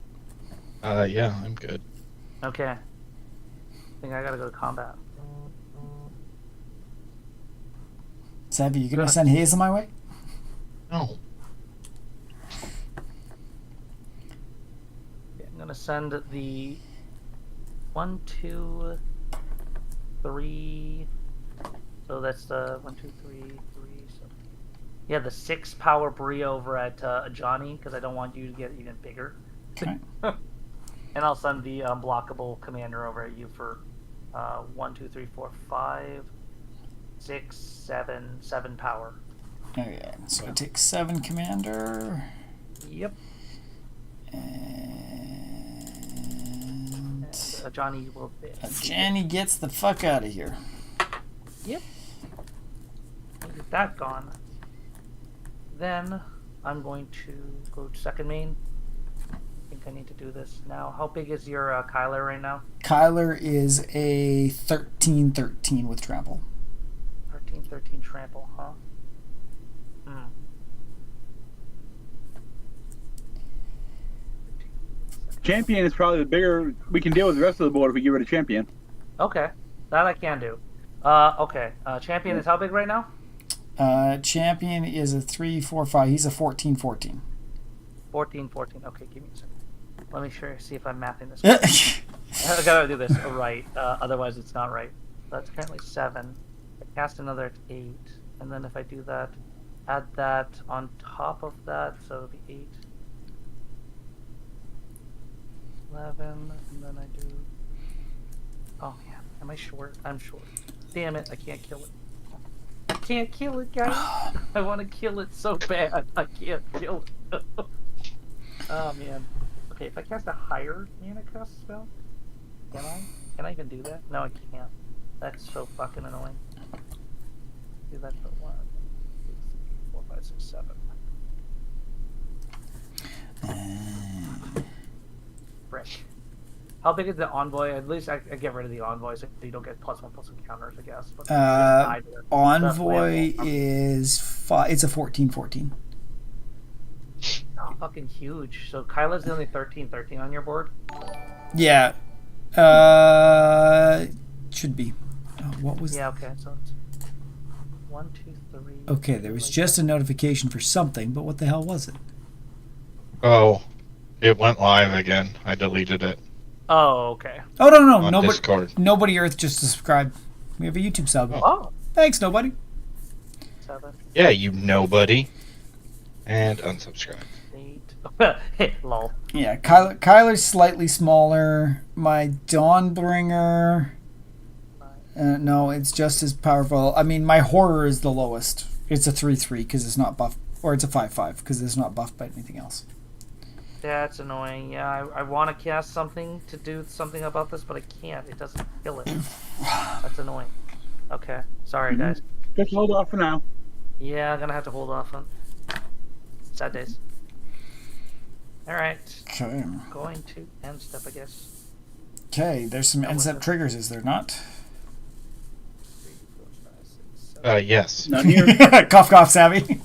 Yeah, I'm good. Okay. I think I gotta go to combat. Savvy, you gonna send Hazel my way? No. I'm gonna send the 1, 2, 3. So that's the 1, 2, 3, 3. So yeah, the 6 power Brie over at Johnny because I don't want you to get even bigger. Okay. And I'll send the unblockable commander over at you for 1, 2, 3, 4, 5, 6, 7 power. Okay, so I take 7 commander. Yep. And Johnny will. Jenny gets the fuck out of here. Yep. Get that gone. Then I'm going to go to second main. I think I need to do this now. How big is your Kyler right now? Kyler is a 13/13 with trample. 13/13 trample, huh? Champion is probably the bigger we can deal with the rest of the board if we get rid of champion. Okay, that I can do. Okay. Champion is how big right now? Champion is a 3/4/5. He's a 14/14. 14/14. Okay, give me a second. Let me see if I'm mapping this right. I gotta do this right, otherwise it's not right. That's currently 7. I cast another 8, and then if I do that, add that on top of that, so it'll be 8, 11, and then I do. Oh man, am I short? I'm short. Damn it! I can't kill it. I can't kill it, guys. I want to kill it so bad. I can't kill it. Oh man. Okay, if I cast a higher mana cost spell, can I? Can I even do that? No, I can't. That's so fucking annoying. Do that for 1, 2, 3, 4, 5, 6, 7. Frick. How big is the envoy? At least I get rid of the envoy so you don't get +1/+1 counters, I guess. But Envoy is it's a 14/14. Oh, fucking huge. So Kyla's the only 13/13 on your board. Yeah. Should be. Oh, what was? Yeah. Okay. So it's 1, 2, 3. Okay, there was just a notification for something, but what the hell was it? Oh, it went live again. I deleted it Oh, okay. Oh no, on nobody. Discord. Nobody Earth just subscribed. We have a YouTube sub. Oh, Thanks, nobody. 7, Yeah, you nobody. And unsubscribe. 8. Lol. Yeah, Kyler's slightly smaller. My Dawnbringer. No, it's just as powerful. I mean, my Horror is the lowest. It's a 3/3 because it's not buffed, or it's a 5/5 because it's not buffed by anything else. That's annoying. Yeah, I want to cast something to do something about this, but I can't. It doesn't kill it. That's annoying. Okay. Sorry, guys. Just hold off for now. Yeah, I'm gonna have to hold off on sad days. Alright. Okay. Going to end step, I guess. Okay, there's some end step triggers, is there not? 3, 4, 5, 6, 7. Yes. None here. Cough, cough, savvy.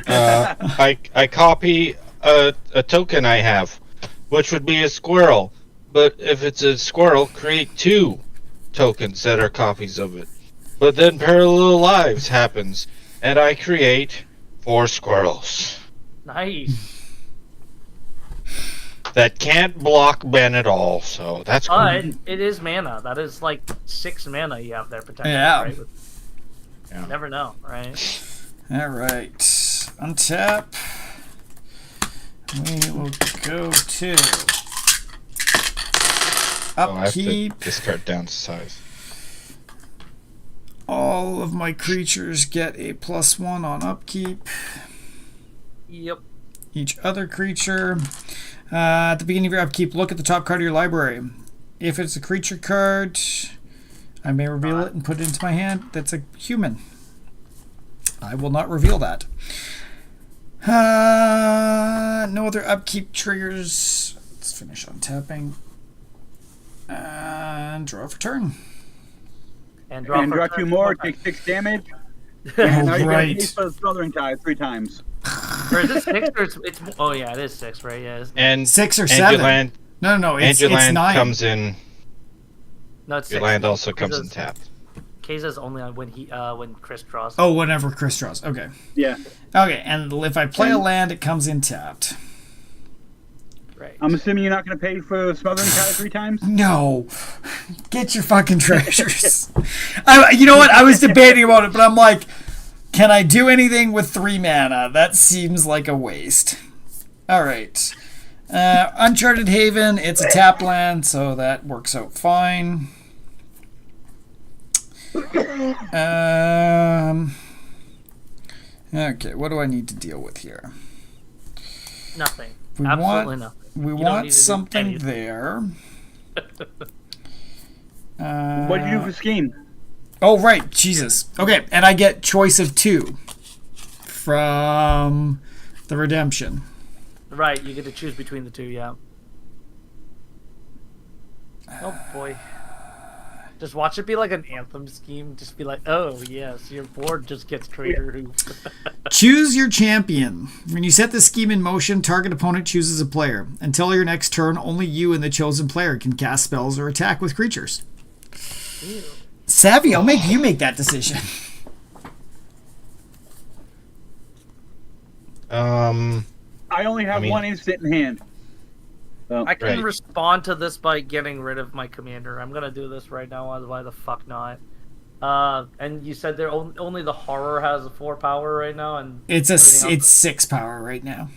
I copy a token I have, which would be a squirrel. But if it's a squirrel, create 2 tokens that are copies of it. But then parallel lives happens, and I create 4 squirrels Nice. that can't block Ben at all. So that's cool. It is mana. That is like 6 mana you have there potentially. Yeah. Right? Yeah. You never know, right? All right. Untap. We will go to Oh, I have to upkeep. discard down to size. All of my creatures get a +1 on upkeep. Yep. Each other creature. At the beginning of your upkeep, look at the top card of your library. If it's a creature card, I may reveal it and put it into my hand. That's a human. I will not reveal that. No other upkeep triggers. Let's finish untapping. And draw for turn. And draw, And for draw turn 2 more, times. take 6 damage. Oh, And now you right. got a Smothering Tide 3 times. Or is it 6 or it's oh yeah, it is 6, right? Yeah. And 6 or 7. Angeland, No, it's Angeland 9. comes in. No, it's 6. Your land also comes in tapped. Kaisa's only on when Chris draws. Oh, whenever Chris draws. Okay. Yeah. Okay, and if I play a land, it comes in tapped. Right. I'm assuming you're not going to pay for Smothering Tide 3 times? No. Get your fucking treasures. You know what? I was debating about it, but I'm like, can I do anything with 3 mana? That seems like a waste. All right. Uncharted Haven, it's a tap land, so that works out fine. Okay, what do I need to deal with here? Nothing. We Absolutely want- nothing. We You don't want need to do something anything. there. What did you do for Scheme? Oh, right. Jesus. Okay, and I get choice of 2 from the redemption. Right, you get to choose between the 2, yeah. Oh boy. Just watch it be like an Anthem scheme. Just be like, oh yes, your board just gets Trader Who. Choose your champion. When you set the scheme in motion, target opponent chooses a player. Until your next turn, only you and the chosen player can cast spells or attack with creatures. Ew. Savvy, I'll make you make that decision. I only have 1 instant in hand. So, I can Right. respond to this by getting rid of my commander. I'm gonna do this right now. Why the fuck not? And you said there only the horror has a 4 power right now, and It's everything else it's 6 power right now.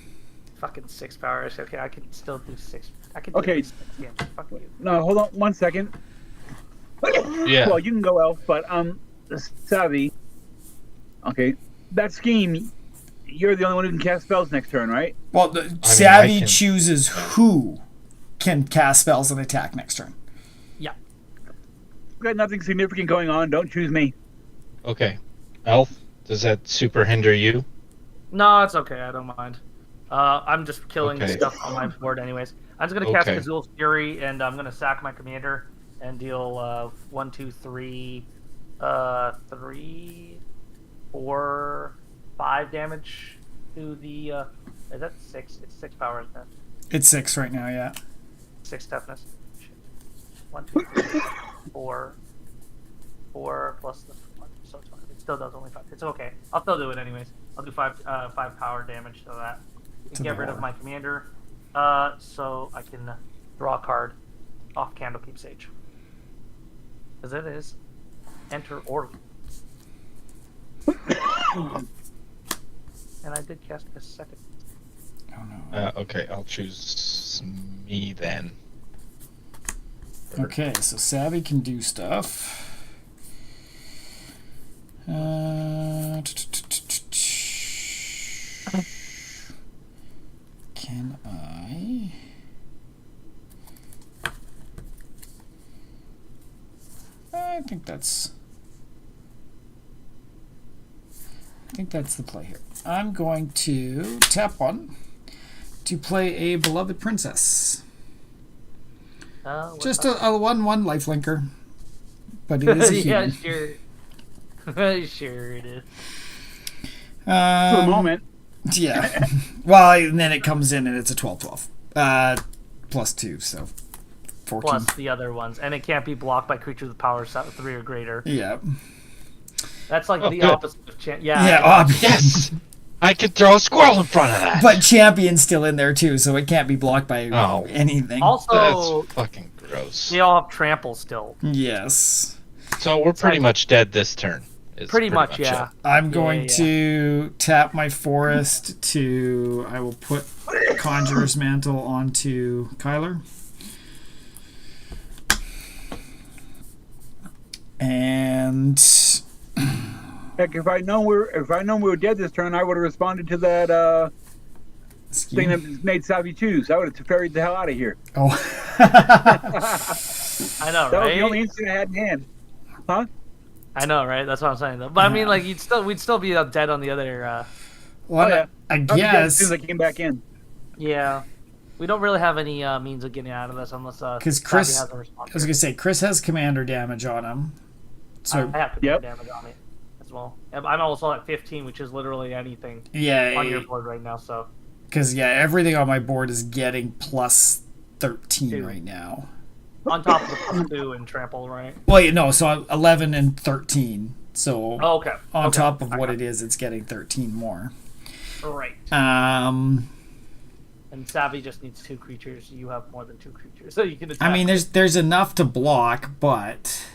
is fucking 6 power. Okay, I can still do 6. I can. Okay. Do 6. Yeah, fuck you. no, hold on 1 second. Yeah. Well, you can go Elf, but Savvy. Okay, that scheme. You're the only one who can cast spells next turn, right? Well, Savvy chooses who can cast spells and attack next turn. Yeah. Got nothing significant going on. Don't choose me. Okay. Elf, does that super hinder you? No, it's okay. I don't mind. I'm just killing Okay. stuff on my board anyways. I'm just gonna cast Okay. Kazul's Fury, and I'm gonna sack my commander and deal 1, 2, 3, 3, 4, 5 damage to the. Is that 6? It's 6 power, isn't it? It's 6 right now, yeah. 6 toughness. Shit. 1, 2, 3, 4. 4 plus the 1, so it's 5. It still does only 5. It's okay. I'll still do it anyways. I'll do 5 power damage to that. To Get the rid of horror. my commander, so I can draw a card off Candlekeep Sage. Because it is enter or and I did cast a second. Oh no. Okay, I'll choose me then. Okay, so Savvy can do stuff. Can I? I think that's the play here. I'm going to tap one to play a beloved princess. Just a 1/1 lifelinker, but it is a yeah, human. sure. Sure it is. For the moment. Yeah. Well, and then it comes in and it's a 12/12. Plus 2, so 14. Plus the other ones, and it can't be blocked by creatures with power 3 or greater. Yeah. That's like Oh, the good. opposite of Yeah, obvious. Yes! I could throw a squirrel in front of that! But champion's still in there too, so it can't be blocked by Oh. anything. Also, That's fucking gross. they all have trample still. Yes. So we're pretty much dead this turn. is Pretty much, it. yeah. I'm going yeah. to tap my forest to. I will put Conjurer's Mantle onto Kyler. And Heck, if I'd known we were dead this turn, I would have responded to that thing that made Savvy choose. I would have ferried the hell out of here. Oh. I know, That was right? the only instant I had in hand. Huh? I know, right? That's what I'm saying, though. But I mean, like, we'd still be dead on the other. Well, Oh, yeah. I I'd be dead as soon guess as I came back in. Yeah, we don't really have any means of getting out of this unless because Savvy Chris. has a I response. was gonna say Chris has commander damage on him. So I have to Yep. damage on me as well. I'm also at 15, which is literally anything yeah, on your board right now. So because everything on my board is getting plus 13 Two. right now. on top of the plus 2 and trample, right? Well, no, so 11 and 13. So Oh, okay. on Okay. top of what Okay. it is, it's getting 13 more. Right. Um, And Savvy just needs 2 creatures. You have more than 2 creatures, so you can attack. I mean, there's enough to block, but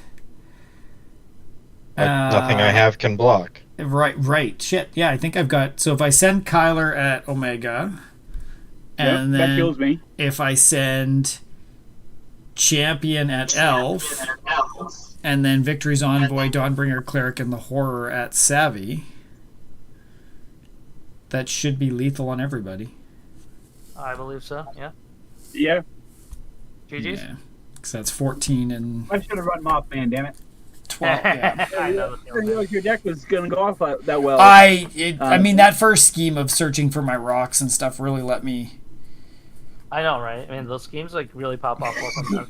Nothing I have can block. right. Shit. Yeah, I think I've got. So if I send Kyler at Omega, and Yep, that then kills me. if I send Champion at Elf, and then Victory's Envoy, Dawnbringer Cleric, and the Horror at Savvy, that should be lethal on everybody. I believe so. Yeah. Yeah. GG's. Yeah, because that's 14 and I should have run Mothman, damn it. 12. Yeah. I know. I didn't realize your deck was going to go off that well. I mean, that first scheme of searching for my rocks and stuff really let me. I know, right? I mean, those schemes like really pop off well sometimes.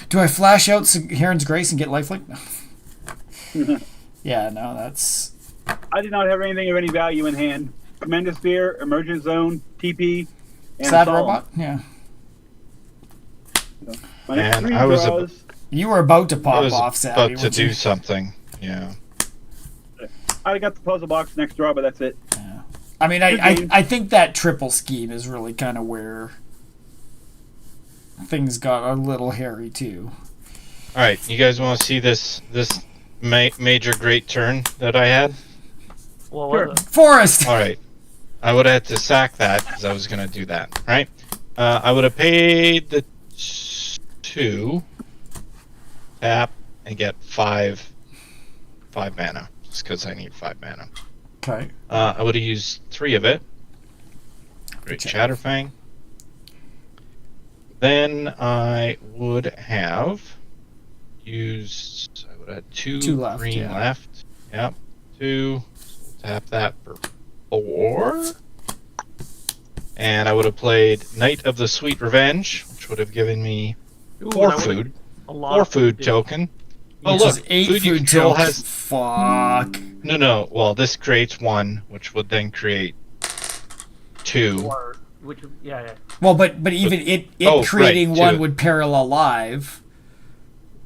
Do I flash out Heron's Grace and get lifelink? No. Yeah, no, that's. I did not have anything of any value in hand. Commander Sphere, Emergent Zone, TP, and Sad Solemn. Robot? Yeah. My next And 3 I was draws, You were about to I pop was off, Savvy. about to weren't you? do something. Yeah. I got the puzzle box next draw, but that's it. Yeah. I mean, Good game. I think that triple scheme is really kind of where things got a little hairy, too. All right, you guys want to see this major great turn that I had? Well, Sure. what was it? Forest! All right, I would have had to sack that because I was going to do that. Right? I would have paid the 2, tap, and get 5 mana just because I need 5 mana. Okay. I would have used 3 of it. Great Okay. Shatterfang. Then I would have used. I would have had 2 Two left, green yeah. left. Yep, 2. So tap that for 4. and I would have played Knight of the Sweet Revenge, which would have given me Ooh, 4 that would've- food, A lot 4 of food dude. token. Oh Which look, is 8 food you food control tokens. has Fuck. no. Well, this creates 1, which would then create 2. Or, which, yeah. Well, but even it Oh, creating right, one two. would parallel live.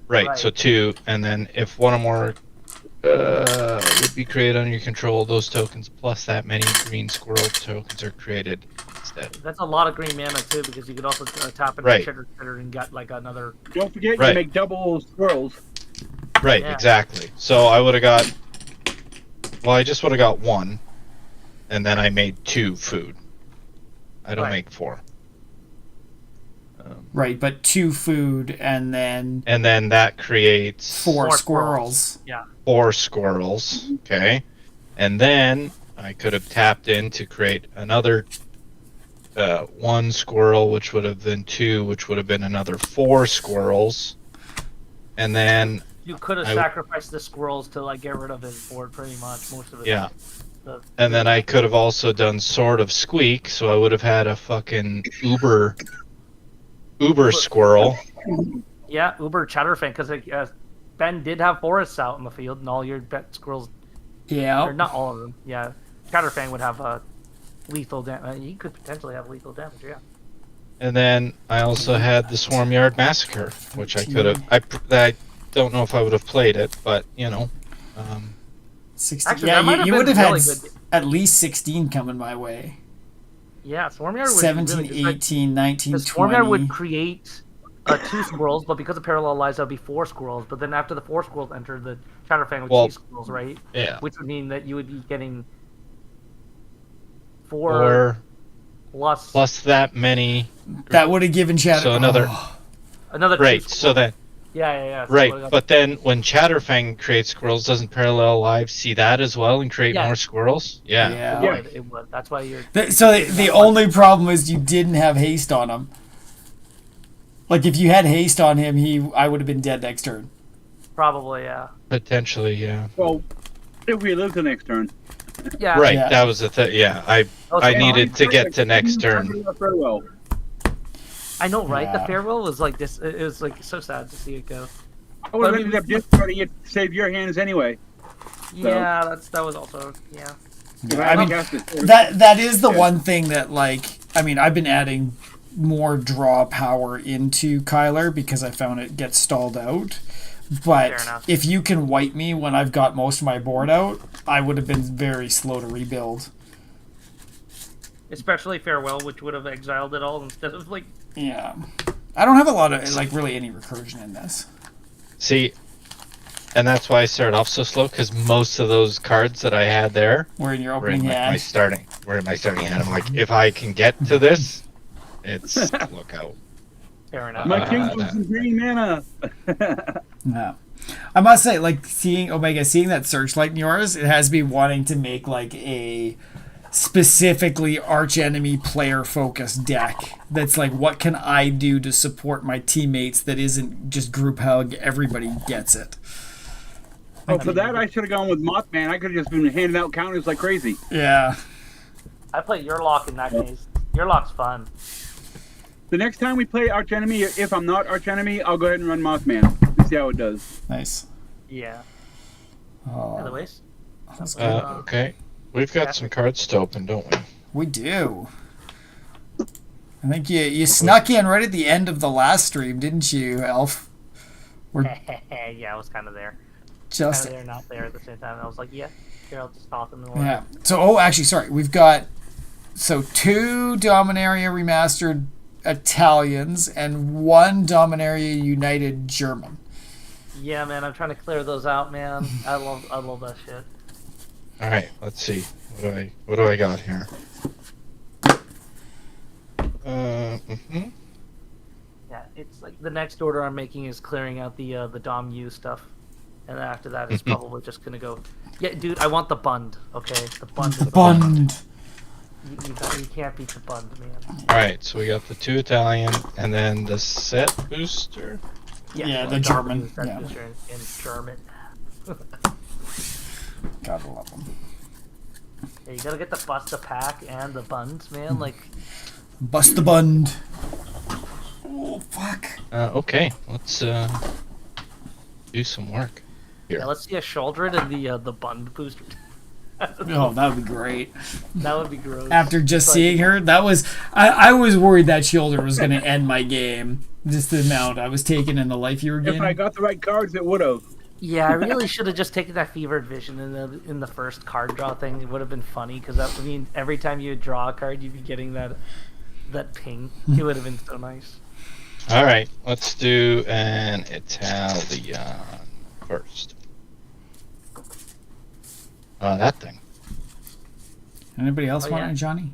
Right, so Right. 2, and then if one or more would be created under your control, those tokens plus that many green squirrel tokens are created instead. That's a lot of green mana too, because you could also tap into Right. Chitter and get like another. Don't forget Right. you make double squirrels. Right, Yeah. exactly. So I would have got. Well, I just would have got 1, and then I made 2 food. I don't Right. make 4. Right, but 2 food and then And then that creates 4 Four squirrels. Yeah. 4 squirrels. Okay. And then I could have tapped in to create another 1 squirrel, which would have been 2, which would have been another 4 squirrels. And then, You could have I- sacrificed the squirrels to like get rid of his board, pretty much most of it. yeah. The- And then I could have also done Sword of Squeak, so I would have had a fucking Uber squirrel. Yeah, Uber Chatterfang, because Ben did have forests out in the field, and all your squirrels, or Yeah. not all of them. Yeah, Chatterfang would have lethal damage. He could potentially have lethal damage. Yeah. And then I also had the Swarm Yard Massacre, which I could have. I don't know if I would have played it, but you know. 16. Actually, Yeah, that might have you been would have really had good. at least 16 coming my way. Yeah, Swarmyard would 17, really, just, like, 18, 19, the Swarmyard 20. would create 2 squirrels, but because of Parallel Lives, that would be 4 squirrels. But then after the 4 squirrels enter, the Chatterfang would Well, chase squirrels, right? Yeah. Which would mean that you would be getting 4 Or plus plus that many. That would have given Chad. So another- Oh, another 2 Right. squirrels. So then. Yeah. So Right, would've got- but then when Chatterfang creates squirrels, doesn't Parallel Live see that as well and create Yeah. more squirrels? Yeah. yeah. It would. That's why you're. So the only problem is you didn't have haste on him. Like if you had haste on him, I would have been dead next turn. Probably, yeah. Potentially, yeah. Well, if we live the next turn. Yeah. Right, Yeah. that was the thing. Yeah, I Okay. needed to get to next turn. Farewell. I know, right? The Yeah. farewell was like this. It was like so sad to see it go. I would have But I mean, ended up discarding it to save your hands anyway. Yeah, that was also If I mean, cast it. that is the Yeah. one thing that I've been adding more draw power into Kyler because I found it gets stalled out. Fair But enough. if you can wipe me when I've got most of my board out, I would have been very slow to rebuild. especially farewell, which would have exiled it all instead of like. Yeah. I don't have a lot of really any recursion in this. See, and that's why I started off so slow, because most of those cards that I had there Where in your were in opening my hand. starting hand. I'm like, if I can get to this, it's look out. Fair enough. My king was in green mana. Yeah. I must say, seeing that searchlight in yours, it has me wanting to make a specifically Archenemy player focused deck that's what can I do to support my teammates that isn't just group hug, everybody gets it. Oh, for that I should have gone with Mothman. I could have just been handing out counters like crazy. Yeah. I play your lock in that case. Your lock's fun. The next time we play Archenemy, if I'm not Archenemy, I'll go ahead and run Mothman and see how it does. Nice. Yeah. Oh, Anyways, that's good. Okay, we've got some cards to open, don't we? We do. I think you snuck in right at the end of the last stream, didn't you, Elf? yeah, I was kind of there. Just Kind of there, not there at the same time. I was like, yeah, here, I'll just toss them in the yeah. So, actually, sorry. We've got 2 Dominaria Remastered Italians and 1 Dominaria United German. Yeah, man, I'm trying to clear those out, man. I love that shit. All right, let's see. What do I got here? Yeah, it's like the next order I'm making is clearing out the Dom U stuff, and then after that, it's probably just gonna go. Yeah, dude, I want the Bund. Okay, the Bund. is the Bund. You can't beat the Bund, man. All right, so we got the 2 Italian, and then the set booster. Yeah, the like German, Dom U, that's yeah. just in German. Gotta love them. Yeah, you gotta get the Busta pack and the buns, man. Like, Bust the bund. Oh, fuck. Okay, let's do some work here. yeah, let's see a shoulder and the bun booster. Oh, that would be great. That would be gross. After just But- seeing her, that was... I was worried that shoulder was going to end my game. Just the amount I was taking and the life you were If I getting. got the right cards, it would have. Yeah, I really should have just taken that fevered vision in the first card draw thing. It would have been funny because that would mean every time you would draw a card, you'd be getting that ping. It would have been so nice. All right, let's do an Italian first. That thing. Anybody else Oh, want yeah. a Johnny?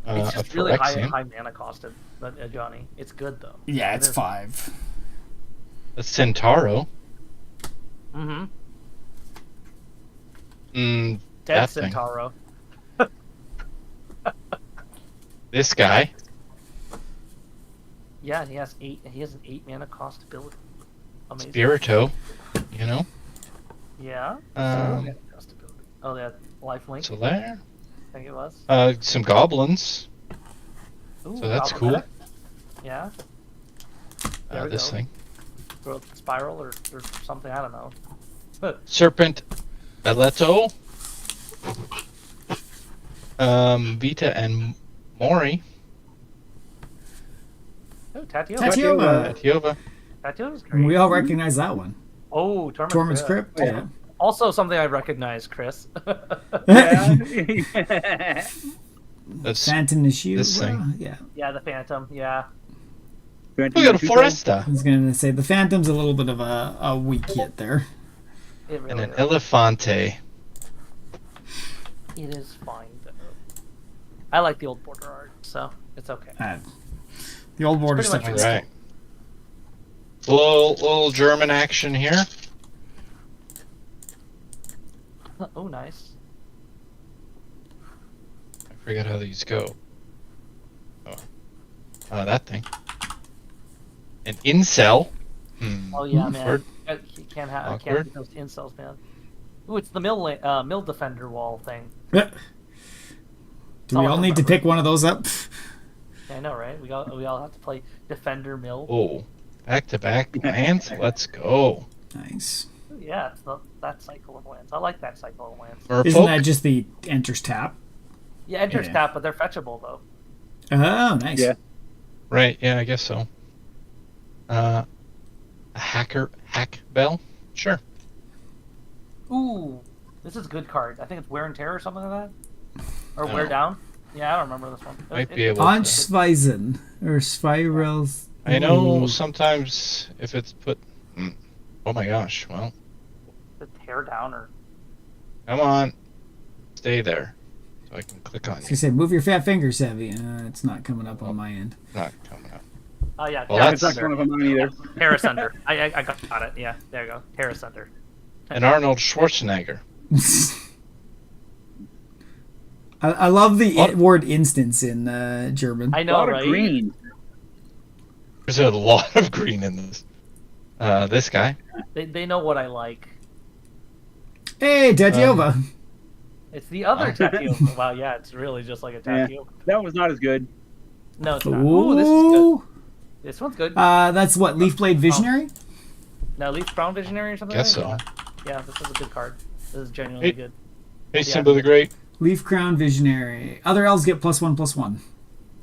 It's just A really Phyrexian. high mana costed, Johnny. It's good though. Yeah, it's It is. 5. A Centauro. Mm-hmm. Mm, Dead That thing. Centauro. this guy. Yeah, he has 8. He has an 8 mana cost ability. Amazing. Spirito. You know. Yeah. Um, Cost ability. Oh, yeah. Lifelink. so there. I think it was. Some goblins. Ooh, So that's Goblin cool. Deck. Yeah. There we This go. thing. Growth spiral or something. I don't know. Serpent Belletto. Vita and Mori. Oh, Tatio. Tatioma. Tiova. Tatio's great. We all recognize that one. Oh, Torment's Crypt. Crypt. Yeah. Also something I recognize, Chris. Yeah. That's, Phantom Issue. this thing. Yeah. Yeah, the Phantom. Yeah. we got a Foresta I was going to say the Phantom's a little bit of a weak hit there. It and really an is. Elefante. It is fine though. I like the old border art, so it's okay. The old border It's pretty stuff much is Right. Little German action here. Oh, nice. I forget how these go. That thing. An incel. Oh yeah, man. Awkward. You can't have. I can't Awkward. get those incels, man. Ooh, it's the mill defender wall thing. Do we all need to pick one of those up? Yeah, I know, right? We all have to play defender mill. Oh, back-to-back lands. Let's go. Nice. Yeah, it's that cycle of lands. I like that cycle of lands. Isn't Merfolk. that just the enters tap? Yeah, enters Yeah. tap, but they're fetchable though. Oh, nice. Yeah. Right, yeah, I guess so. A hack bell? Sure. Ooh, this is a good card. I think it's wear and tear or something like that, or No. wear down. Yeah, I don't remember this one. Might be able to. Anschweisen or Spirals. I know Ooh. sometimes if it's put. Oh my gosh! Well, The tear down or come on, stay there, so I can click on I was you. gonna say, move your fat fingers, Savvy. It's not coming up on my end. Not coming up. oh yeah, Well, tear It's not asunder. one of mine either. Tear asunder. I got it. Yeah, there you go. Tear asunder. And Arnold Schwarzenegger. I love the What? word instance in German. I A know, lot right? of green. There's a lot of green in this. This guy. They know what I like. Hey, Tatiova. It's the other Oh. Tatio. Wow, yeah, it's really just like a Yeah. Tatio. That was not as good. No, it's not. Ooh, this is good. Ooh. This one's good. That's what, Leafblade Visionary? Now, Leaf Crown Visionary or something. Guess like so. that? Yeah, this is a good card. This is genuinely Hey. good. Hey, Yeah. Simba the Great. Leaf Crown Visionary. Other elves get +1/+1.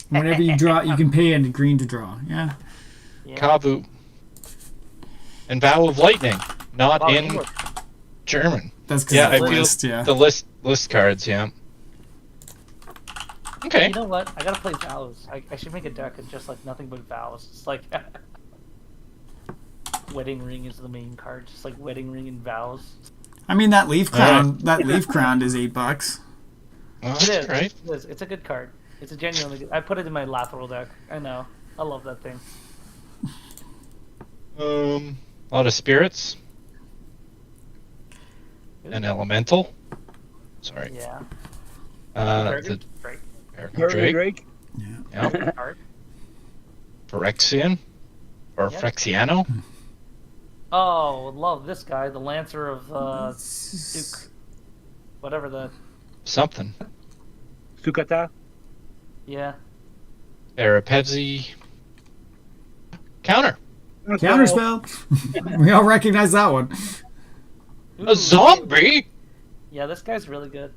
Whenever you draw, you can pay a green to draw. Yeah. Yeah. Kavu. And Vow of Lightning. Not Wow, in English. German. That's because Yeah, of I the feel list, yeah. the list cards. Yeah. Okay. You know what? I gotta play vows. I should make a deck of just like nothing but vows. It's like Wedding Ring is the main card, just like Wedding Ring and vows. I mean, that Leaf Crown, Alright. that Leaf Crown is $8. Well, It is. that's right. It is. It's a good card. It's a genuinely good. I put it in my lateral deck. I know. I love that thing. A lot of spirits. An elemental. Sorry. Yeah. The Drake. American Harry Drake. Drake. Yeah. Card. Phyrexian. Or Yep. Phyrexiano. Oh, love this guy, the Lancer of Duke. whatever the something. Sukata. yeah. Arapezi. Counter. Counterspell. We all recognize that one. Ooh, A zombie. Yeah, this guy's really good.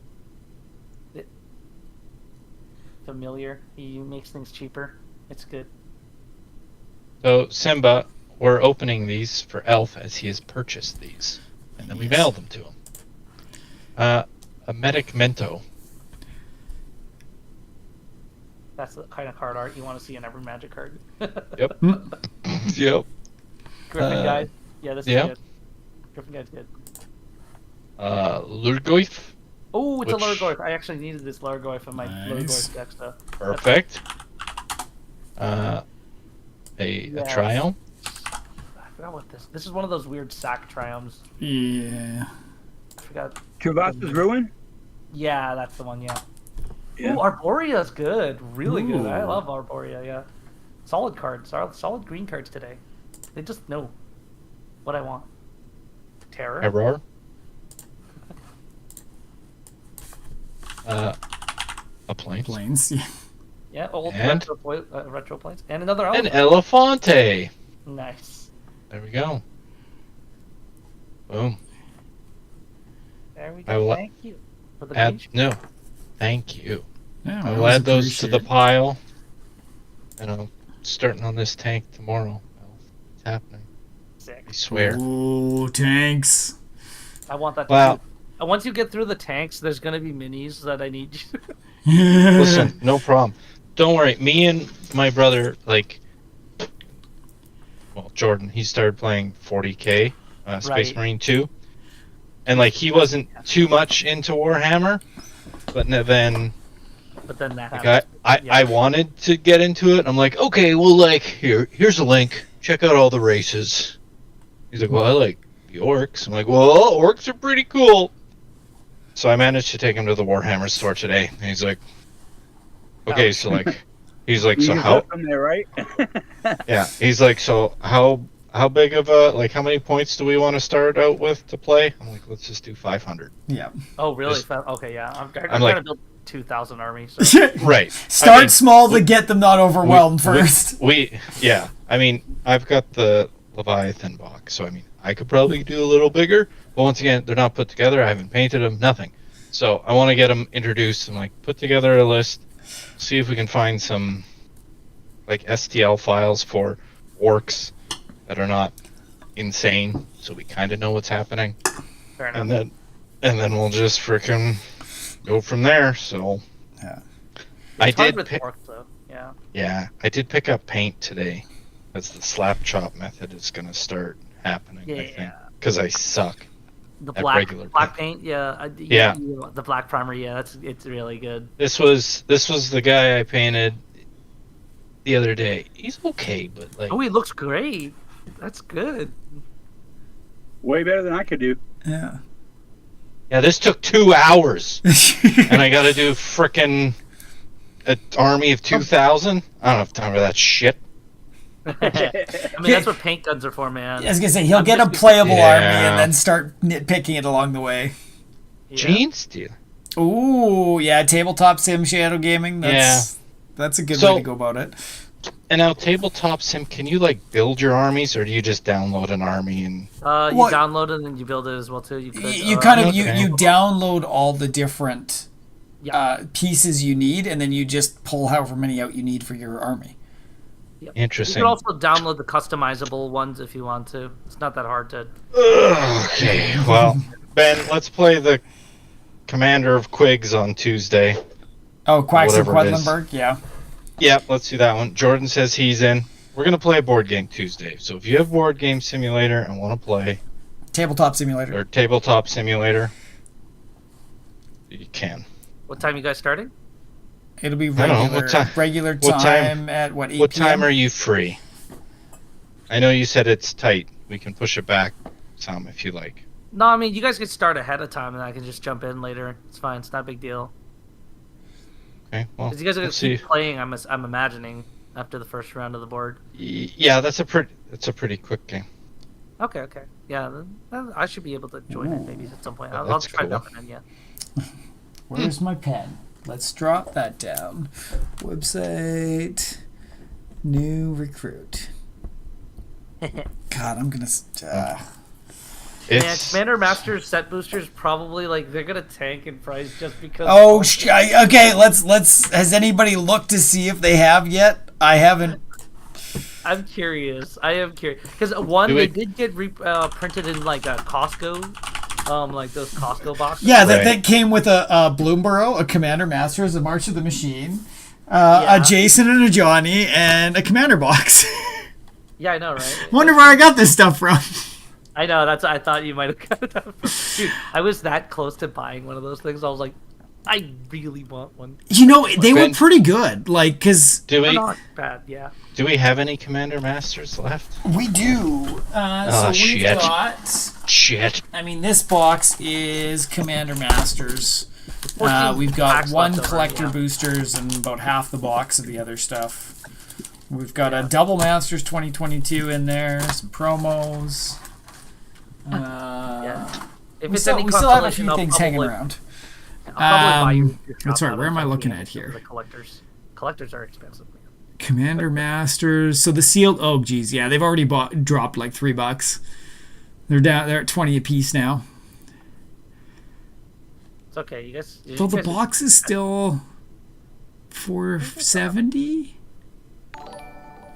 Familiar. He makes things cheaper. It's good. So Simba, we're opening these for Elf as he has purchased these, and then we Yes. mailed them to him. A Medic Mento. That's the kind of card art you want to see in every Magic card. Yep. Yep. Griffin Guide. Yeah, this yeah. is good. Griffin Guide's good. Lurgoyf. Oh, it's Which- a Lurgoyf. I actually needed this Lurgoyf in my Nice. Lurgoyf deck, so. Perfect. A Yes. Triumph. I forgot what this. This is one of those weird sack triumphs. Yeah. I forgot. Travasa's Ruin. Yeah, that's the one. Yeah. Yeah. Ooh, Arborea's good. Really good. I Ooh. love Arborea. Yeah. Solid cards. Solid green cards today. They just know what I want. Terror. Error. A plane. Planes. Yeah. Yeah. Old And? retro planes. And another An elephant. Elefante. Nice. There we go. Boom. There we I go. will Thank you for the green Add, no. Thank you. Yeah, I'll always add those to the appreciate it. pile. And I'm starting on this tank tomorrow. It's happening. Sick. I swear. Ooh, tanks. I want that. Wow. To and once you get through the tanks, there's gonna be minis that I need. Listen, no problem. Don't worry. Me and my brother, Jordan, he started playing 40K, Space Right. Marine 2. And, he wasn't too much into Warhammer. But then But then that I, happens. I wanted to get into it. I'm like, okay, well, here's a link. Check out all the races. He's like, well, I like the orcs. I'm like, well, orcs are pretty cool. So I managed to take him to the Warhammer store today. And he's like, okay, so he's like, You so can how? go from there, right? Yeah, he's like, so how big of a how many points do we want to start out with to play? I'm like, let's just do 500. Yeah. Oh, really? Just- Okay, yeah. I'm I'm trying like- to build 2,000 army. So. Right. Start I mean, small to get them not overwhelmed first. Yeah. I mean, I've got the Leviathan box, so I mean, I could probably do a little bigger. But once again, they're not put together. I haven't painted them, nothing. So I want to get them introduced and put together a list, see if we can find some STL files for orcs that are not insane, so we kind of know what's happening, Fair enough. and then we'll just frickin' go from there. So Yeah. I It's hard did with pick- orcs, though. Yeah. Yeah, I did pick up paint today, as the slap chop method is gonna start happening. I think Yeah. because I suck. The At black regular paint, yeah. Yeah. The black primer, yeah. It's really good. This was the guy I painted the other day. He's okay, but Oh, he looks great. That's good. Way better than I could do. Yeah. yeah, this took 2 hours, and I got to do frickin' an army of 2,000. I don't have time for that shit. I mean, that's what paint guns are for, man. I was gonna say he'll I'm get a just- playable army Yeah. and then start nitpicking it along the way. Yeah. Gene Steel. Ooh, yeah, tabletop sim shadow gaming. That's a good So- way to go about it. And now tabletop sim, can you build your armies, or do you just download an army and? You What- download it and you build it as well too. You could. You kind of okay. you download all the different Yeah. pieces you need, and then you just pull however many out you need for your army. You Interesting. could also download the customizable ones if you want to. It's not that hard to. Okay, well, Ben, let's play the Commander of Quigs on Tuesday. Oh, Quacks of Whatever it is. Quedlinburg, yeah. Yeah, let's do that one. Jordan says he's in. We're going to play a board game Tuesday. So if you have Board Game Simulator and want to play, Tabletop simulator. or Tabletop Simulator, you can. What time you guys starting? It'll be I don't know, regular what time- regular what time- time at 8 What PM? time are you free? I know you said it's tight. We can push it back some if you like. No, I mean you guys could start ahead of time and I can just jump in later. It's fine. It's not a big deal. Okay, well, Because you guys are gonna let's see. keep playing. I'm imagining after the first round of the board. Yeah, that's a pretty quick game. Okay. Yeah, then I should be able to join it maybe at some point. I'll that's try cool. jumping in. Yeah. Where's my pen? Let's drop that down. Website. New recruit. God, I'm gonna. Man, It's Commander Master's set boosters probably like they're gonna tank in price just because. Oh, okay. Let's. Has anybody looked to see if they have yet? I haven't. I'm curious. I am curious because they did get printed in like a Costco, like those Costco boxes. Yeah, Right. that came with a Bloomborough, a Commander Masters, a March of the Machine, Yeah. a Jason and a Johnny, and a Commander box. Yeah, I know, right? Wonder where I got this stuff from. I know. I thought you might have got it. Dude, I was that close to buying one of those things. I was like, I really want one. You know, they were Ben- pretty good. Like, because do They're we not bad. Yeah. do we have any Commander Masters left? we do. So we've shit. got. Shit. I mean, this box is Commander Masters. 14 We've got packs one left over, collector yeah. boosters and about half the box of the other stuff. We've got a double Masters 2022 in there, some promos. Yeah. If We it's still, any we still have a consolation, few I'll things hanging probably- around. I'll probably buy you your that's shop right. out Where if am I can looking get at here? The collectors. Collectors are expensive, man. Commander Masters. So the sealed. Oh, geez, yeah, they've already dropped like $3. They're down. They're at 20 a piece now. It's okay. You guys. So the box is still $470.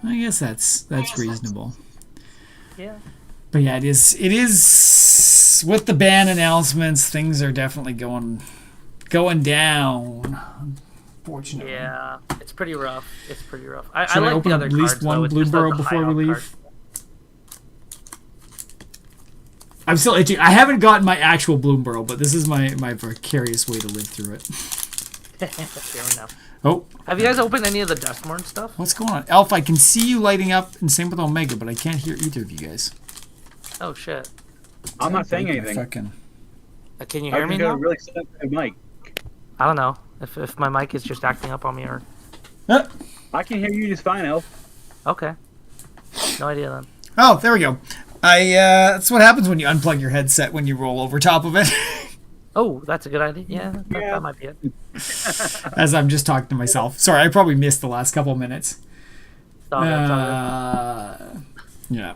I guess that's reasonable. Yeah. But yeah, it is with the ban announcements, things are definitely going down. Unfortunately. Yeah. It's pretty rough. I Should I like open the at other least cards, one though. It's just Bloomborough the before we high-out leave? cards. I'm still itching. I haven't gotten my actual Bloomborough, but this is my vicarious way to live through it. Fair enough. Oh, Have you guys opened any of the Dustmorn stuff? what's going on? Elf, I can see you lighting up, and same with Omega, but I can't hear either of you guys. Oh shit. I'm not saying anything. Fucking... Can you I hear me got now? a really sensitive mic. I don't know if my mic is just acting up on me or. I can hear you just fine, Elf. Okay. No idea then. Oh, there we go. That's what happens when you unplug your headset when you roll over top of it. Oh, that's a good idea. Yeah, that might be it. As I'm just talking to myself. Sorry, I probably missed the last couple minutes. Oh, that's all good. Yeah.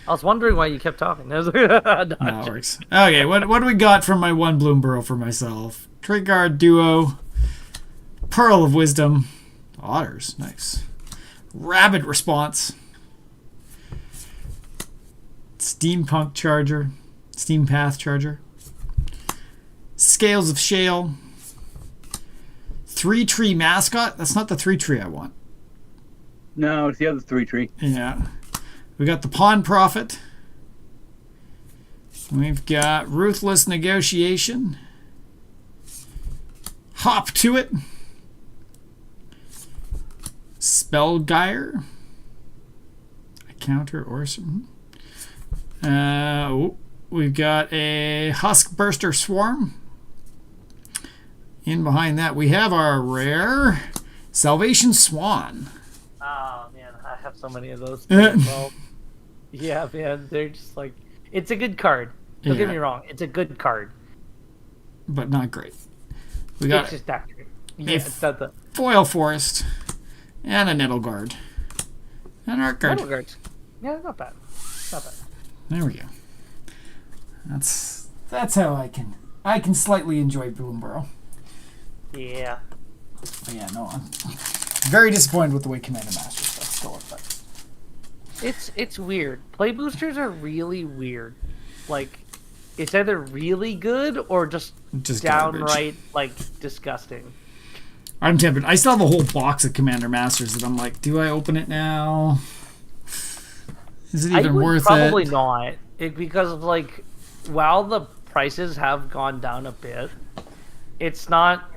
I was wondering why you kept talking. I was like, No, it works. Okay, what do we got from my one Bloomborough for myself? Trigard Duo, Pearl of Wisdom, Otters, nice. Rabid Response, Steampunk Charger, Steam Path Charger, Scales of Shale, 3-Tree Mascot. That's not the 3-Tree I want. No, it's the other 3-tree. Yeah. We got the Pawn Prophet. We've got Ruthless Negotiation. Hop to it. Spellgeyer. A counter or something. We've got a Huskburster Swarm. In behind that, we have our rare Salvation Swan. oh man, I have so many of those. Uh. Well, yeah, man, they're just like it's a good card. Don't get Yeah. me wrong, it's a good card. But not great. We got It's just accurate. Yeah, If- it's not the Foil Forest, and a Nettle Guard, and Art Guard. Metal Guards. Yeah, not bad. Not bad. There we go. That's how I can slightly enjoy Bloomborough. Yeah. But yeah, no, I'm very disappointed with the way Commander Master stuff's going. But It's weird. Play boosters are really weird. Like, it's either really good or just garbage. downright like disgusting. I'm tempted. I still have a whole box of Commander Masters that I'm like, do I open it now? Is it I even would worth probably it? not. Because of like, while the prices have gone down a bit, it's not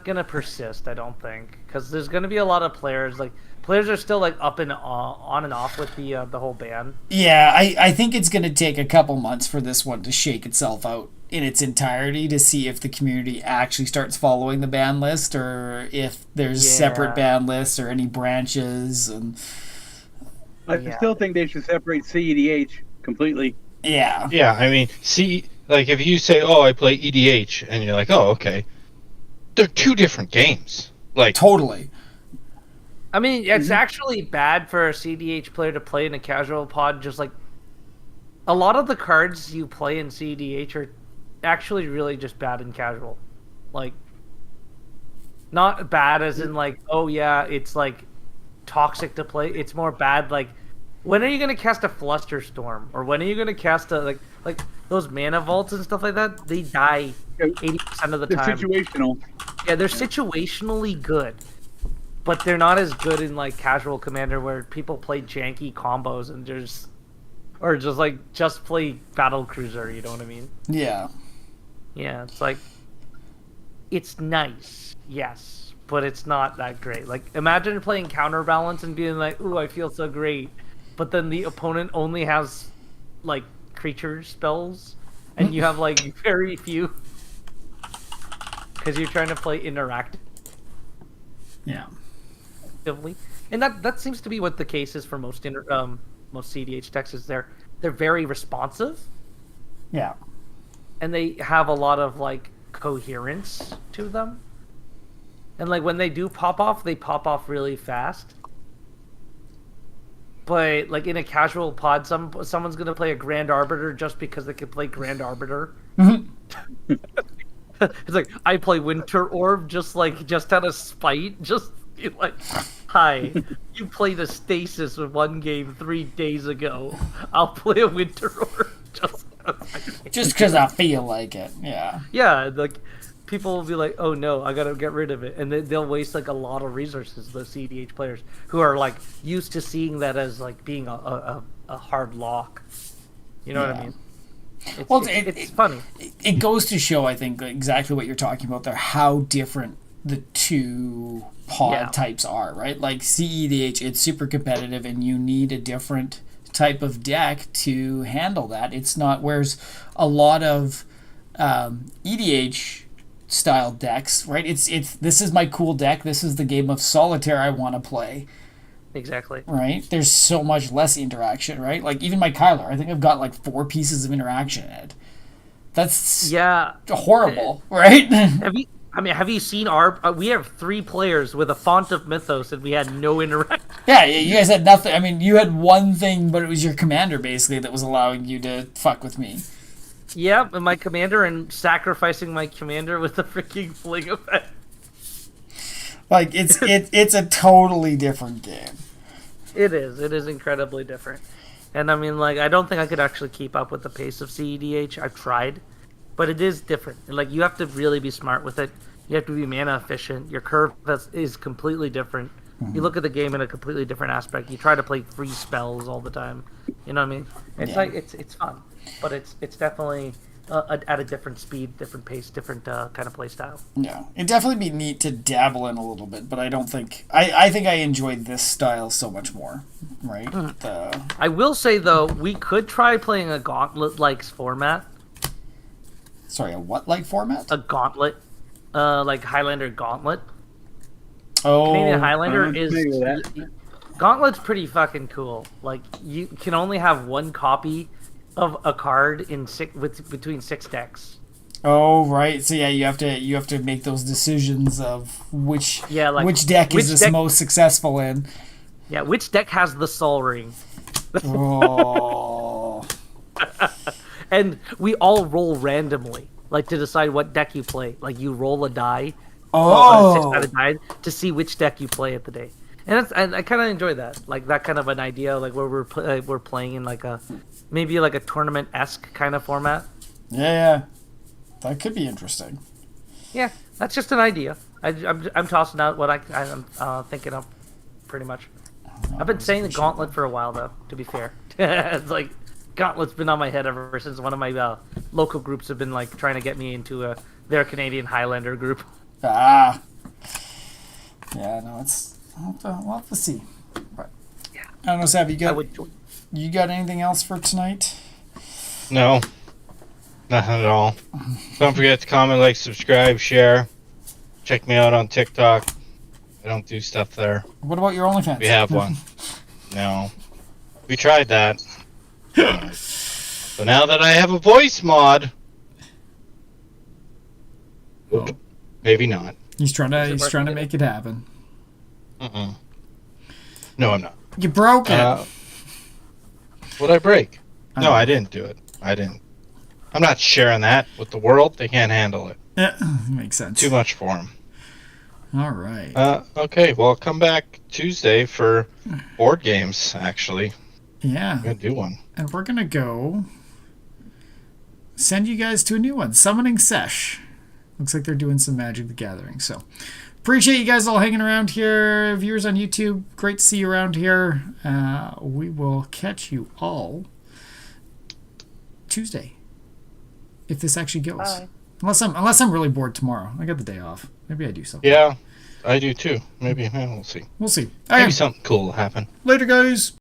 gonna persist. I don't think because there's gonna be a lot of players. Like players are still like up and on and off with the whole ban. Yeah, I think it's going to take a couple months for this one to shake itself out in its entirety to see if the community actually starts following the ban list or if there's Yeah. separate ban lists or any branches. And I still think they should separate CEDH completely. Yeah. Yeah, I mean, see, like if you say, "Oh, I play EDH," and you're like, "Oh, okay," they're two different games. Like, Totally. I mean, it's actually bad for a CDH player to play in a casual pod. Just like a lot of the cards you play in CDH are actually really just bad in casual. Like, not bad as in like, oh yeah, it's like toxic to play. It's more bad like, when are you gonna cast a Flusterstorm, or when are you gonna cast a like those mana vaults and stuff like that? They die 80% of the They're time. situational. Yeah, they're situationally good, but they're not as good in like casual Commander where people play janky combos and just play Battle Cruiser. You know what I mean? Yeah. Yeah, it's like it's nice, yes, but it's not that great. Like imagine playing Counterbalance and being like, "Ooh, I feel so great," but then the opponent only has like creature spells, and you have like very few. Because you're trying to play interactively, Yeah. and that seems to be what the case is for most most CDH decks. Is they're very responsive, Yeah. and they have a lot of like coherence to them, and like when they do pop off, they pop off really fast. But like in a casual pod, someone's gonna play a Grand Arbiter just because they can play Grand Arbiter. It's like I play Winter Orb just out of spite, just be like, "Hi, you played a Stasis with one game 3 days ago. I'll play a Winter Orb Just because I feel like it. Yeah. Yeah, like people will be like, "Oh no, I gotta get rid of it," and they'll waste like a lot of resources. The CDH players who are like used to seeing that as like being a hard lock. You know what I mean? It's funny. It goes to show, I think, exactly what you're talking about there, how different the two pod types are, right? Like CEDH, it's super competitive, and you need a different type of deck to handle that. It's not, whereas a lot of EDH style decks, right? It's this is my cool deck. This is the game of solitaire I want to play. Exactly. Right? There's so much less interaction, right? Like even my Kyler, I think I've got like 4 pieces of interaction in it. That's horrible, right? Have you seen our? We have 3 players with a Font of Mythos, and we had no interaction. Yeah, you guys had nothing. I mean, you had one thing, but it was your commander basically that was allowing you to fuck with me. Yep, and my commander, and sacrificing my commander with a freaking fling effect. Like it's a totally different game. It is incredibly different, and I mean, like, I don't think I could actually keep up with the pace of CEDH. I've tried, but it is different. And, like, you have to really be smart with it. You have to be mana efficient. Your curve is completely different. You look at the game in a completely different aspect. You try to play free spells all the time. You know what I mean? It's like it's fun, but it's definitely at a different speed, different pace, different kind of play style. Yeah, it'd definitely be neat to dabble in a little bit, but I don't think I think I enjoyed this style so much more. Right? I will say though, we could try playing a gauntlet-like format. Sorry, a what-like format? A gauntlet, like Highlander Gauntlet. Oh, Canadian Highlander is Gauntlet's pretty fucking cool. Like you can only have one copy of a card in between 6 decks. Oh right, so yeah, you have to make those decisions of which deck is this most successful in. Yeah, which deck has the Sol Ring? Oh. And we all roll randomly, like to decide what deck you play. Like you roll a die. 6-sided die to see which deck you play at the day, and I kind of enjoy that, like that kind of an idea, like where we're playing in like maybe a tournament-esque kind of format. Yeah, that could be interesting. Yeah, that's just an idea. I'm tossing out what I'm thinking of, pretty much. I've been saying the Gauntlet for a while though. To be fair, it's like Gauntlet's been on my head ever since one of my local groups have been like trying to get me into their Canadian Highlander group. Yeah, no, we'll have to see. But Yeah. I don't know, Sav, you got anything else for tonight? No, nothing at all. Don't forget to comment, like, subscribe, share. Check me out on TikTok. I don't do stuff there. What about your OnlyFans? We have one. No. We tried that. So now that I have a voice mod, Well, maybe not. he's trying to make it happen. No, I'm not. You broke it. What'd I break? No, I didn't do it. I didn't. I'm not sharing that with the world. They can't handle it. Yeah, makes sense. Too much for them. All right. Okay, well, come back Tuesday for board games, actually. Yeah. I'm going to do one. And we're going to go send you guys to a new one. Summoning Sesh. Looks like they're doing some Magic the Gathering. So appreciate you guys all hanging around here. Viewers on YouTube, great to see you around here. We will catch you all Tuesday. If this actually goes. Bye. Unless I'm really bored tomorrow. I got the day off. Maybe I do something. Yeah, I do too. Maybe, we'll see. We'll see. Maybe Okay. something cool will happen. Later, guys.